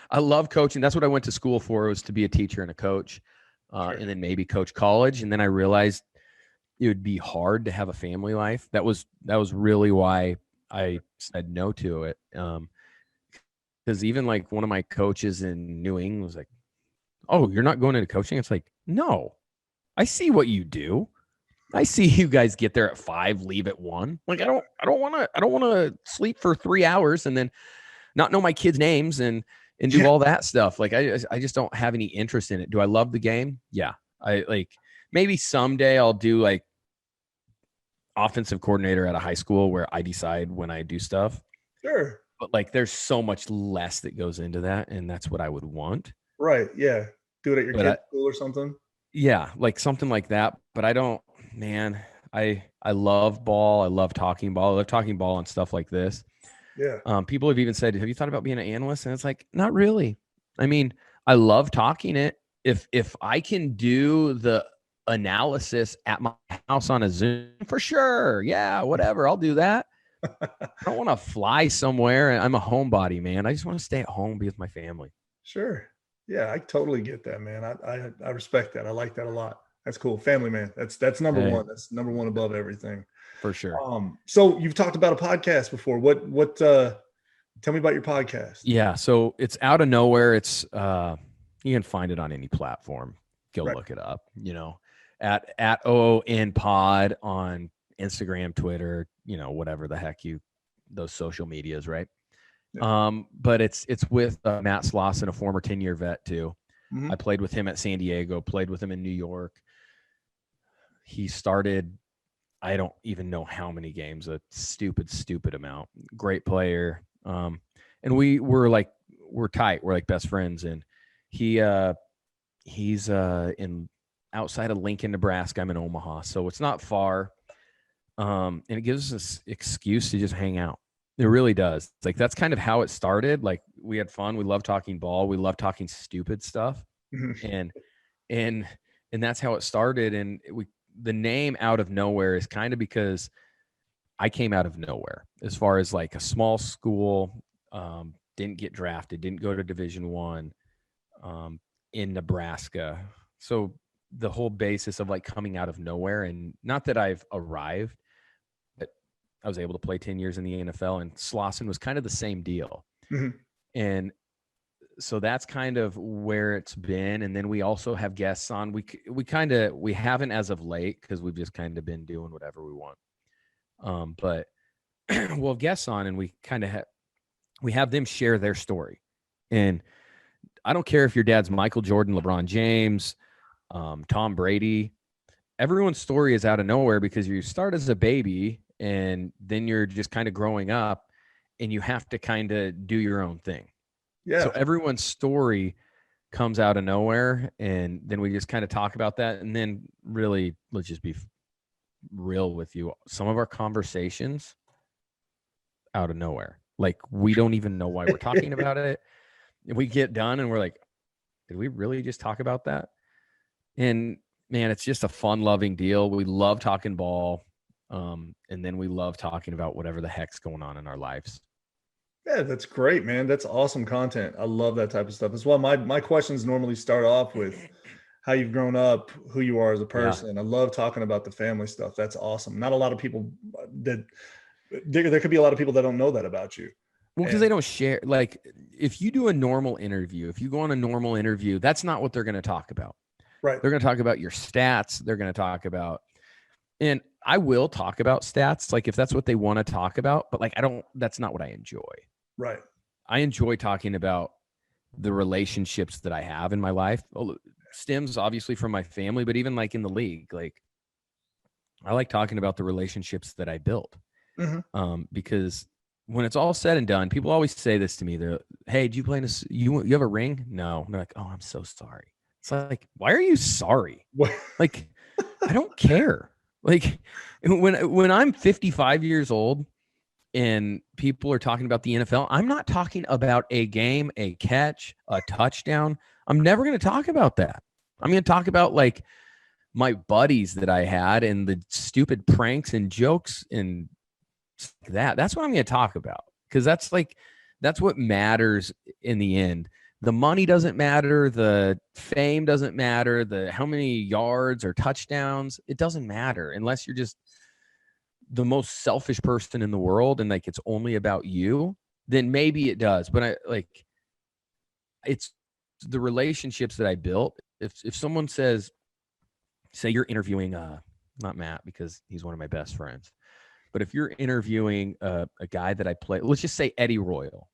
Speaker 1: I love coaching. That's what I went to school for, was to be a teacher and a coach, and then maybe coach college. And then I realized it would be hard to have a family life. That was really why I said no to it. Because even like one of my coaches in New England was like, "Oh, you're not going into coaching?" It's like, no, I see what you do. I see you guys get there at 5, leave at 1. Like I don't want to sleep for 3 hours and then not know my kids' names and do all that stuff. Like I just don't have any interest in it. Do I love the game? Yeah. I like, maybe someday I'll do like offensive coordinator at a high school where I decide when I do stuff.
Speaker 9: Sure.
Speaker 1: But like, there's so much less that goes into that. And that's what I would want.
Speaker 9: Right. Yeah. Do it at your kid's school or something.
Speaker 1: Yeah. Like something like that. But I don't, man, I love ball. I love talking ball. I love talking ball and stuff like this.
Speaker 9: Yeah.
Speaker 1: People have even said, have you thought about being an analyst? And it's like, not really. I mean, I love talking it. If I can do the analysis at my house on a Zoom, for sure. Yeah, whatever. I'll do that. I don't want to fly somewhere. I'm a homebody, man. I just want to stay at home, be with my family.
Speaker 9: Sure. Yeah, I totally get that, man. I respect that. I like that a lot. That's cool. Family, man. That's number one. That's number one above everything.
Speaker 1: For sure.
Speaker 9: So you've talked about a podcast before. What tell me about your podcast.
Speaker 1: Yeah, so it's out of nowhere. It's you can find it on any platform. Go look it up, at OON Pod on Instagram, Twitter, whatever the heck those social medias, right? Yeah. But it's with Matt Slauson, a former 10-year vet too. Mm-hmm. I played with him at San Diego, played with him in New York. He started, I don't even know how many games, a stupid amount. Great player. And we're tight. We're like best friends. And he's in outside of Lincoln, Nebraska. I'm in Omaha, so it's not far. And it gives us an excuse to just hang out. It really does. It's like, that's kind of how it started. Like, we had fun. We love talking ball. We love talking stupid stuff. Mm-hmm. And that's how it started. And the name Out of Nowhere is kind of because I came out of nowhere as far as like a small school, didn't get drafted, didn't go to Division I, in Nebraska. So the whole basis of like coming out of nowhere, and not that I've arrived, but I was able to play 10 years in the NFL, and Slauson was kind of the same deal. Mm-hmm. And so that's kind of where it's been. And then we also have guests on. We haven't as of late, because we've just kind of been doing whatever we want. But we'll have guests on, and we kind of we have them share their story. And I don't care if your dad's Michael Jordan, LeBron James, Tom Brady. Everyone's story is out of nowhere, because you start as a baby and then you're just kind of growing up, and you have to kind of do your own thing. Yeah. So everyone's story comes out of nowhere, and then we just kind of talk about that. And then really, let's just be real with you. Some of our conversations out of nowhere. Like, we don't even know why we're talking about it. We get done and we're like, did we really just talk about that? And man, it's just a fun loving deal. We love talking ball. And then we love talking about whatever the heck's going on in our lives.
Speaker 9: Yeah, that's great, man. That's awesome content. I love that type of stuff as well. My questions normally start off with how you've grown up, who you are as a person. Yeah. I love talking about the family stuff. That's awesome. Not a lot of people there could be a lot of people that don't know that about you.
Speaker 1: Well, because they don't share. Like, if you do a normal interview, if you go on a normal interview, that's not what they're going to talk about.
Speaker 9: Right.
Speaker 1: They're going to talk about your stats. They're going to talk about, and I will talk about stats, like if that's what they want to talk about, but like, that's not what I enjoy.
Speaker 9: Right.
Speaker 1: I enjoy talking about the relationships that I have in my life. Stems obviously from my family, but even like in the league, like I like talking about the relationships that I built. Mm-hmm. Because when it's all said and done, people always say this to me. They're, hey, do you play you have a ring? No. And they're like, oh, I'm so sorry. It's like, why are you sorry? Like, I don't care. Like, when I'm 55 years old and people are talking about the NFL, I'm not talking about a game, a catch, a touchdown. I'm never going to talk about that. I'm going to talk about like my buddies that I had and the stupid pranks and jokes and that. That's what I'm going to talk about, because that's what matters in the end. The money doesn't matter. The fame doesn't matter. How many yards or touchdowns, it doesn't matter unless you're just the most selfish person in the world and like it's only about you. Then maybe it does. But it's the relationships that I built. If someone say you're interviewing not Matt, because he's one of my best friends, but if you're interviewing a guy that I play, let's just say Eddie Royal.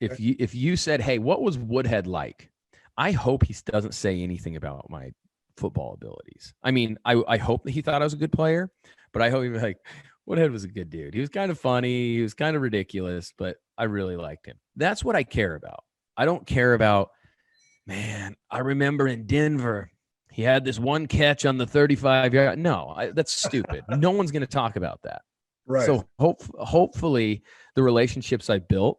Speaker 1: If you said, hey, what was Woodhead like? I hope he doesn't say anything about my football abilities. I mean, I hope that he thought I was a good player, but I hope he was like, Woodhead was a good dude. He was kind of funny. He was kind of ridiculous, but I really liked him. That's what I care about. I don't care about, man, I remember in Denver, he had this one catch on the 35-yard. No, that's stupid. No one's going to talk about that.
Speaker 9: Right.
Speaker 1: So hopefully the relationships I built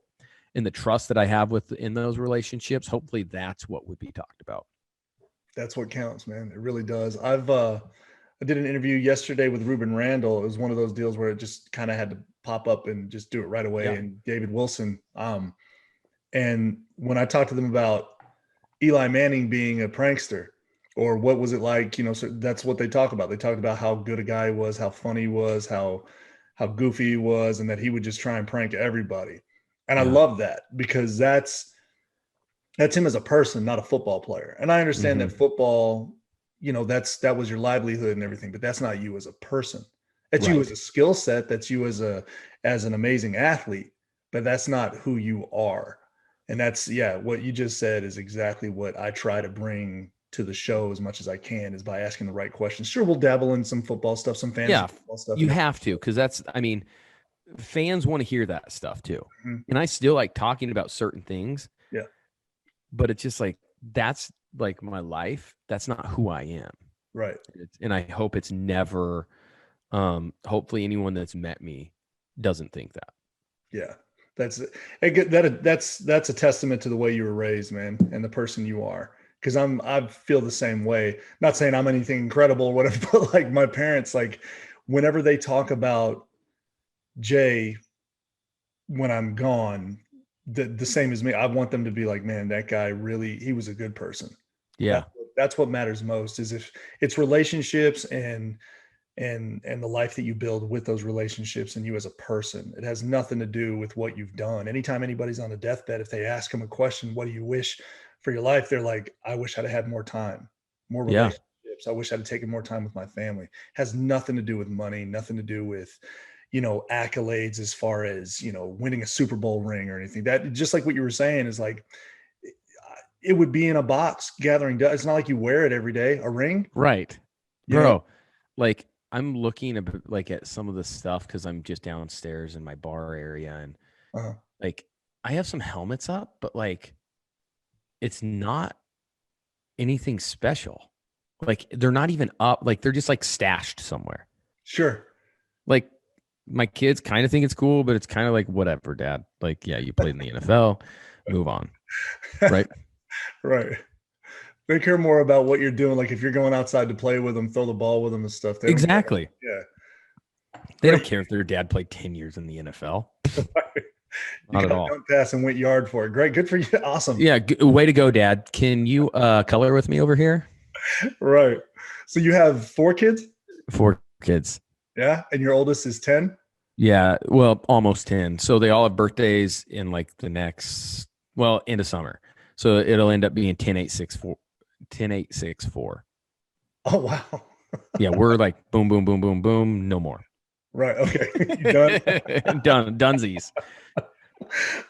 Speaker 1: and the trust that I have in those relationships, hopefully that's what would be talked about.
Speaker 9: That's what counts, man. It really does. I did an interview yesterday with Ruben Randall. It was one of those deals where it just kind of had to pop up and just do it right away.
Speaker 1: Yeah.
Speaker 9: And David Wilson. And when I talked to them about Eli Manning being a prankster, or what was it like, so that's what they talk about. They talked about how good a guy he was, how funny he was, how goofy he was, and that he would just try and prank everybody. And I love that, because that's him as a person, not a football player. And I understand that football, that was your livelihood and everything, but that's not you as a person. That's you as a skill set. That's you as an amazing athlete, but that's not who you are. And that's, what you just said is exactly what I try to bring to the show as much as I can, is by asking the right questions. Sure, we'll dabble in some football stuff, some fantasy football stuff.
Speaker 1: You have to, because fans want to hear that stuff too. And I still like talking about certain things. Yeah. But it's just like, that's like my life. That's not who I am.
Speaker 9: Right.
Speaker 1: And I hope it's never, hopefully anyone that's met me doesn't think that.
Speaker 9: Yeah. That's a testament to the way you were raised, man, and the person you are. Because I feel the same way. Not saying I'm anything incredible or whatever, but like my parents, like whenever they talk about Jay when I'm gone, the same as me, I want them to be like, man, that guy really, he was a good person.
Speaker 1: Yeah.
Speaker 9: That's what matters most, is if it's relationships and the life that you build with those relationships and you as a person. It has nothing to do with what you've done. Anytime anybody's on a deathbed, if they ask them a question, what do you wish for your life? They're like, I wish I'd had more time, more relationships. I wish I'd taken more time with my family. It has nothing to do with money, nothing to do with, accolades as far as, winning a Super Bowl ring or anything. That, just like what you were saying, is like, it would be in a box gathering dust. It's not like you wear it every day, a ring.
Speaker 1: Right. Bro, like I'm looking at some of the stuff, because I'm just downstairs in my bar area, and like I have some helmets up, but like it's not anything special. Like they're not even up. Like they're just like stashed somewhere.
Speaker 9: Sure.
Speaker 1: Like my kids kind of think it's cool, but it's kind of like, whatever, Dad. Like, yeah, you played in the NFL, move on. Right.
Speaker 9: Right. They care more about what you're doing. Like if you're going outside to play with them, throw the ball with them and stuff.
Speaker 1: Exactly.
Speaker 9: Yeah.
Speaker 1: They don't care if their dad played 10 years in the NFL. Not at all.
Speaker 9: Don't pass and went yard for it. Great. Good for you. Awesome.
Speaker 1: Yeah. Way to go, Dad. Can you color with me over here?
Speaker 9: Right. So you have 4 kids?
Speaker 1: 4 kids.
Speaker 9: Yeah. And your oldest is 10?
Speaker 1: Yeah. Well, almost 10. So they all have birthdays in like the next, end of summer. So it'll end up being 10-8-6-4. 10-8-6-4.
Speaker 9: Oh, wow.
Speaker 1: Yeah. We're like boom, boom, boom, boom, boom. No more.
Speaker 9: Right. Okay. You done?
Speaker 1: Done. Dunsies.
Speaker 9: I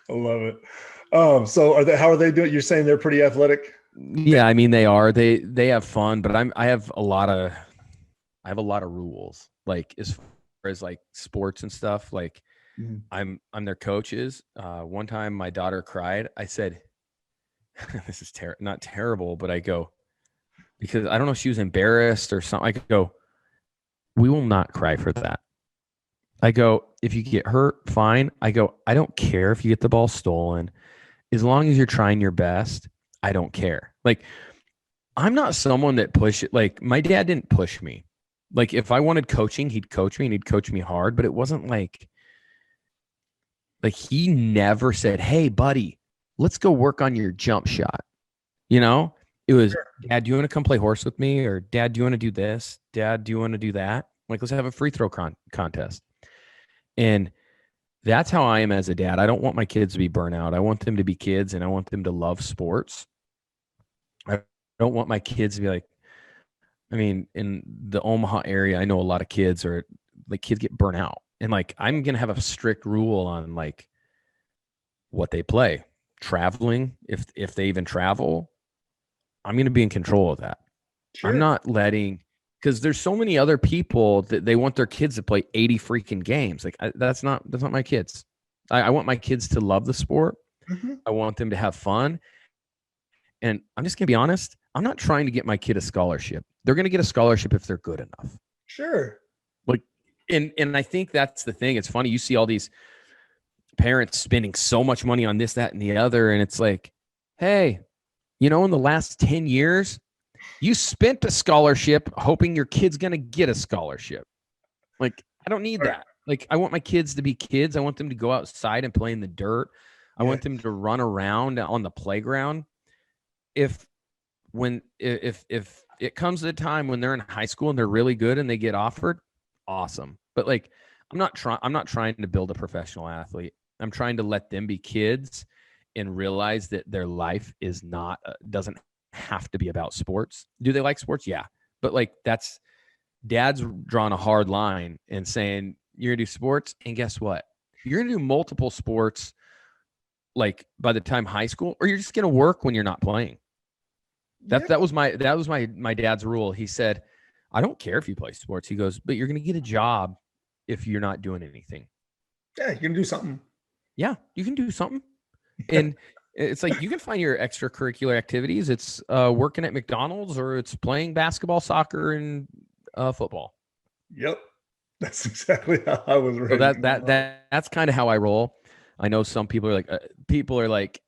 Speaker 9: love it. So how are they doing? You're saying they're pretty athletic?
Speaker 1: Yeah, I mean they are. They have fun, but I have a lot of rules. Like as far as like sports and stuff. Like I'm their coaches. One time my daughter cried. I said, "This is not terrible," but I go, because I don't know if she was embarrassed or something. I go, "We will not cry for that." I go, "If you get hurt, fine." I go, "I don't care if you get the ball stolen. As long as you're trying your best, I don't care." Like, I'm not someone that like my dad didn't push me. Like if I wanted coaching, he'd coach me and he'd coach me hard, but it wasn't like he never said, "Hey buddy, let's go work on your jump shot." It was, "Dad, do you want to come play horse with me?" Or, "Dad, do you want to do this? Dad, do you want to do that? Like, let's have a free throw contest." And that's how I am as a dad. I don't want my kids to be burnout. I want them to be kids, and I want them to love sports. I don't want my kids to be like, in the Omaha area, I know a lot of kids kids get burnt out. And like, I'm going to have a strict rule on like what they play. Traveling, if they even travel, I'm going to be in control of that. Sure. I'm not letting, because there's so many other people that they want their kids to play 80 freaking games. Like that's not my kids. I want my kids to love the sport. Mm-hmm. I want them to have fun. And I'm just going to be honest. I'm not trying to get my kid a scholarship. They're going to get a scholarship if they're good enough.
Speaker 9: Sure.
Speaker 1: Like, and I think that's the thing. It's funny. You see all these parents spending so much money on this, that, and the other. And it's like, hey, in the last 10 years, You spent a scholarship hoping your kid's going to get a scholarship. Like, I don't need that. Like, I want my kids to be kids. I want them to go outside and play in the dirt. I want them to run around on the playground. If it comes to a time when they're in high school and they're really good and they get offered, awesome. But like, I'm not trying to build a professional athlete. I'm trying to let them be kids and realize that their life is not doesn't have to be about sports. Do they like sports? Yeah. But like, that's dad's drawn a hard line and saying you're gonna do sports, and guess what? You're gonna do multiple sports like by the time high school, or you're just gonna work when you're not playing. That was my dad's rule. He said, I don't care if you play sports. He goes, but you're gonna get a job if you're not doing anything.
Speaker 9: Yeah, you're gonna do something.
Speaker 1: Yeah, you can do something. And it's like you can find your extracurricular activities. It's working at McDonald's, or it's playing basketball, soccer, and football.
Speaker 9: Yep, that's exactly how I was raised.
Speaker 1: So that's kind of how I roll. I know some people are like,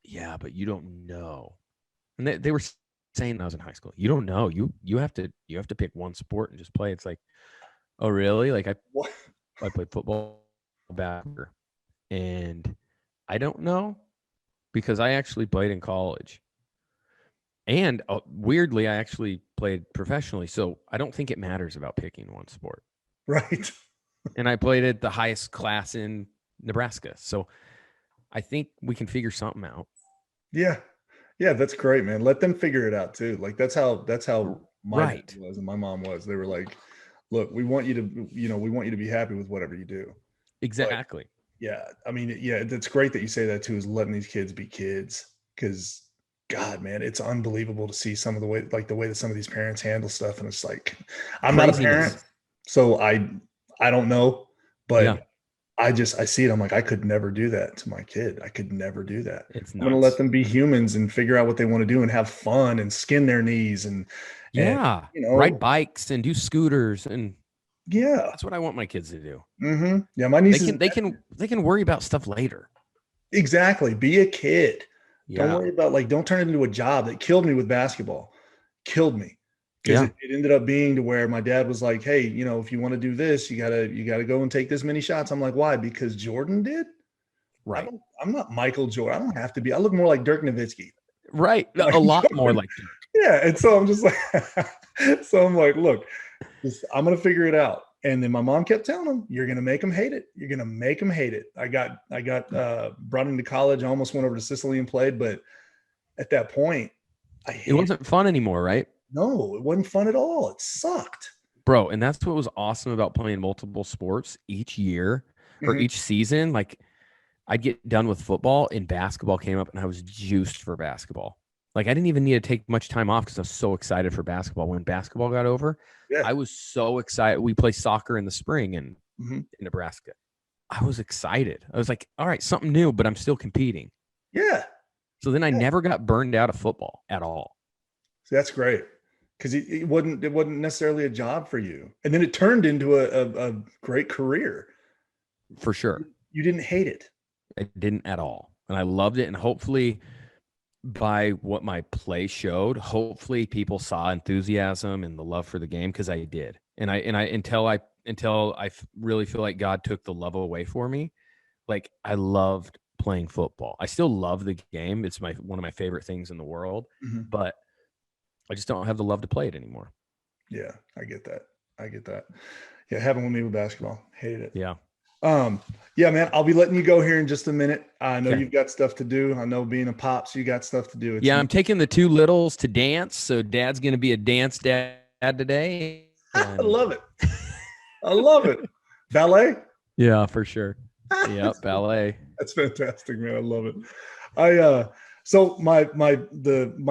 Speaker 1: yeah, but you don't know. And they were saying when I was in high school, you don't know. You have to pick one sport and just play. It's like, oh really? Like I played football back, and I don't know because I actually played in college. And weirdly, I actually played professionally. So I don't think it matters about picking one sport.
Speaker 9: Right.
Speaker 1: And I played at the highest class in Nebraska. So I think we can figure something out.
Speaker 9: Yeah. Yeah, that's great, man. Let them figure it out too. Like that's how my dad was and my mom was. They were like, look, we want you to be happy with whatever you do.
Speaker 1: Exactly.
Speaker 9: But, yeah. I mean, yeah, it's great that you say that too, is letting these kids be kids. Because God, man, it's unbelievable to see some of the way that some of these parents handle stuff. And it's like, I'm not a parent, so I don't know, but I see it. I'm like, I could never do that to my kid. I could never do that. I'm going to let them be humans and figure out what they want to do and have fun and skin their knees and
Speaker 1: ride bikes and do scooters. And that's what I want my kids to do.
Speaker 9: Mm-hmm. Yeah. My nieces,
Speaker 1: they can worry about stuff later.
Speaker 9: Exactly. Be a kid.
Speaker 1: Yeah.
Speaker 9: Don't worry about don't turn it into a job. That killed me with basketball. Killed me. Because it ended up being to where my dad was like, hey, if you want to do this, you gotta go and take this many shots. I'm like, why? Because Jordan did?
Speaker 1: Right.
Speaker 9: I'm not Michael Jordan. I don't have to be. I look more like Dirk Nowitzki.
Speaker 1: Right. A lot more like Dirk.
Speaker 9: Yeah. And so I'm just like, look, I'm going to figure it out. And then my mom kept telling him, you're going to make them hate it. You're going to make them hate it. I got brought into college. I almost went over to Sicily and played. But at that point,
Speaker 1: it wasn't fun anymore, right?
Speaker 9: No, it wasn't fun at all. It sucked.
Speaker 1: Bro, and that's what was awesome about playing multiple sports each year or each season. Like, I'd get done with football and basketball came up and I was juiced for basketball. Like, I didn't even need to take much time off because I was so excited for basketball. When basketball got over, I was so excited. We play soccer in the spring in Nebraska. I was excited. I was like, all right, something new, but I'm still competing.
Speaker 9: Yeah.
Speaker 1: So then I never got burned out of football at all.
Speaker 9: So that's great. Because it wasn't necessarily a job for you. And then it turned into a great career.
Speaker 1: For sure.
Speaker 9: You didn't hate it.
Speaker 1: I didn't at all. And I loved it. And hopefully by what my play showed, hopefully people saw enthusiasm and the love for the game, because I did. And I until I really feel like God took the love away for me, like I loved playing football. I still love the game. It's one of my favorite things in the world. But I just don't have the love to play it anymore.
Speaker 9: Yeah, I get that. Yeah, happened with me with basketball. Hated it.
Speaker 1: Yeah.
Speaker 9: Yeah, man, I'll be letting you go here in just a minute. I know you've got stuff to do. I know being a pops, you got stuff to do.
Speaker 1: I'm taking the two littles to dance. So dad's going to be a dance dad today.
Speaker 9: I love it. I love it. Ballet?
Speaker 1: Yeah, for sure. Yep, ballet.
Speaker 9: That's fantastic, man. I love it. So my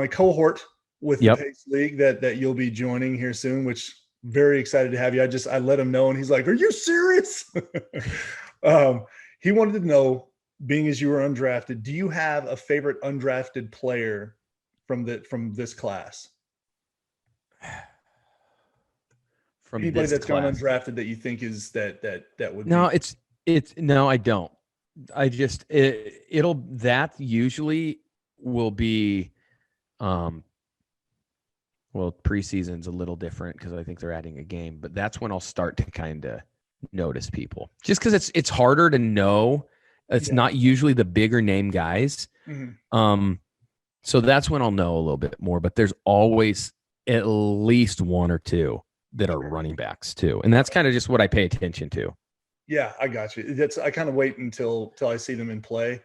Speaker 9: cohort with the Pace League that you'll be joining here soon, which very excited to have you. I let him know and he's like, are you serious? He wanted to know, being as you were undrafted, do you have a favorite undrafted player from this class?
Speaker 1: From
Speaker 9: anybody that's
Speaker 1: class.
Speaker 9: gone undrafted that you think is that would
Speaker 1: no,
Speaker 9: be...
Speaker 1: it's no, I don't. I just that usually will be Well, preseason's a little different because I think they're adding a game, but that's when I'll start to kind of notice people. Just because it's harder to know. It's not usually the bigger name guys. So that's when I'll know a little bit more. But there's always at least one or two that are running backs too, and that's kind of just what I pay attention to.
Speaker 9: Yeah, I got you. I kind of wait until I see them in play.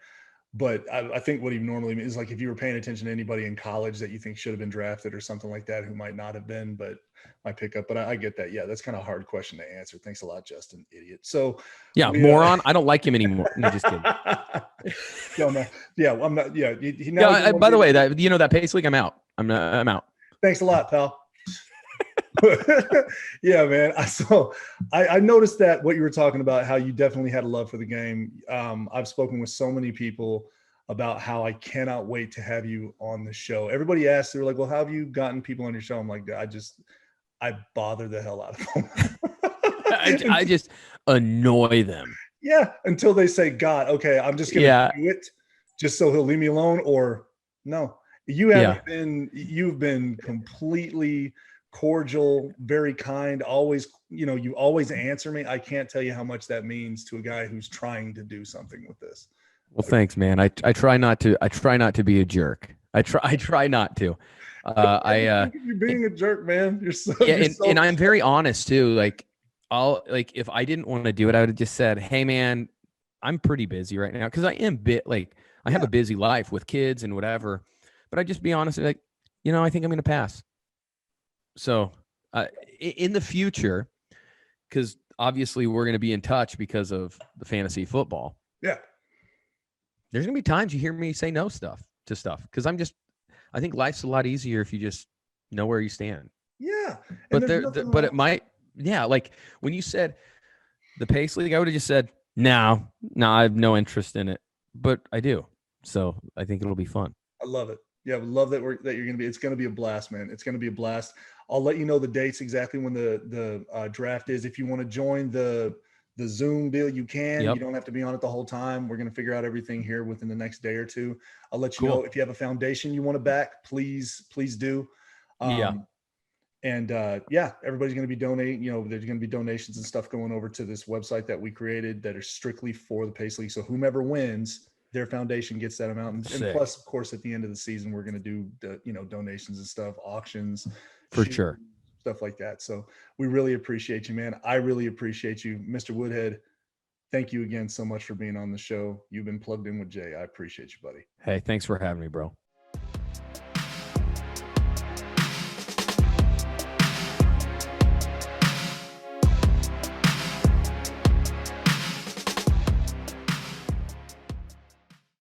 Speaker 9: But I think what he normally means is like if you were paying attention to anybody in college that you think should have been drafted or something like that who might not have been, but might pick up. But I get that. Yeah, that's kind of a hard question to answer. Thanks a lot, Justin. Idiot. So
Speaker 1: moron. I don't like him anymore. No, just kidding.
Speaker 9: No, yeah, I'm not. Yeah,
Speaker 1: by the way, that pace league, I'm out. I'm out.
Speaker 9: Thanks a lot, pal. Yeah, man. I noticed that what you were talking about, how you definitely had a love for the game. I've spoken with so many people about how I cannot wait to have you on the show. Everybody asks, they're like, well, how have you gotten people on your show? I'm like, I bother the hell out of them.
Speaker 1: I just annoy them.
Speaker 9: Yeah. Until they say, God, okay, I'm just going to do it just so he'll leave me alone. Or no, you've been completely cordial, very kind, always, you always answer me. I can't tell you how much that means to a guy who's trying to do something with this.
Speaker 1: Well, thanks, man. I try not to be a jerk. I try not to.
Speaker 9: You're being a jerk, man. You're so
Speaker 1: and I'm very honest too. Like if I didn't want to do it, I would have just said, hey man, I'm pretty busy right now. Cause I am I have a busy life with kids and whatever, but I'd just be honest. Like, I think I'm going to pass. So in the future, because obviously we're going to be in touch because of the fantasy football.
Speaker 9: Yeah.
Speaker 1: There's going to be times you hear me say no to stuff. Because I think life's a lot easier if you just know where you stand.
Speaker 9: Yeah.
Speaker 1: But it might, like when you said the pace league, I would have just said, no, I have no interest in it. But I do. So I think it'll be fun.
Speaker 9: I love it. Yeah, I love that you're going to be. It's going to be a blast, man. It's going to be a blast. I'll let you know the dates exactly when the draft is. If you want to join the Zoom deal, you can. Yep. You don't have to be on it the whole time. We're going to figure out everything here within the next day or two. I'll let you know if you have a foundation you want to back. Please do. And everybody's going to be donating. There's going to be donations and stuff going over to this website that we created that are strictly for the Pace League. So whomever wins, their foundation gets that amount. And plus, of course, at the end of the season, we're going to do donations and stuff, auctions,
Speaker 1: for sure,
Speaker 9: stuff like that. So we really appreciate you, man. I really appreciate you, Mr. Woodhead. Thank you again so much for being on the show. You've been plugged in with Jay. I appreciate you, buddy.
Speaker 1: Hey, thanks for having me, bro.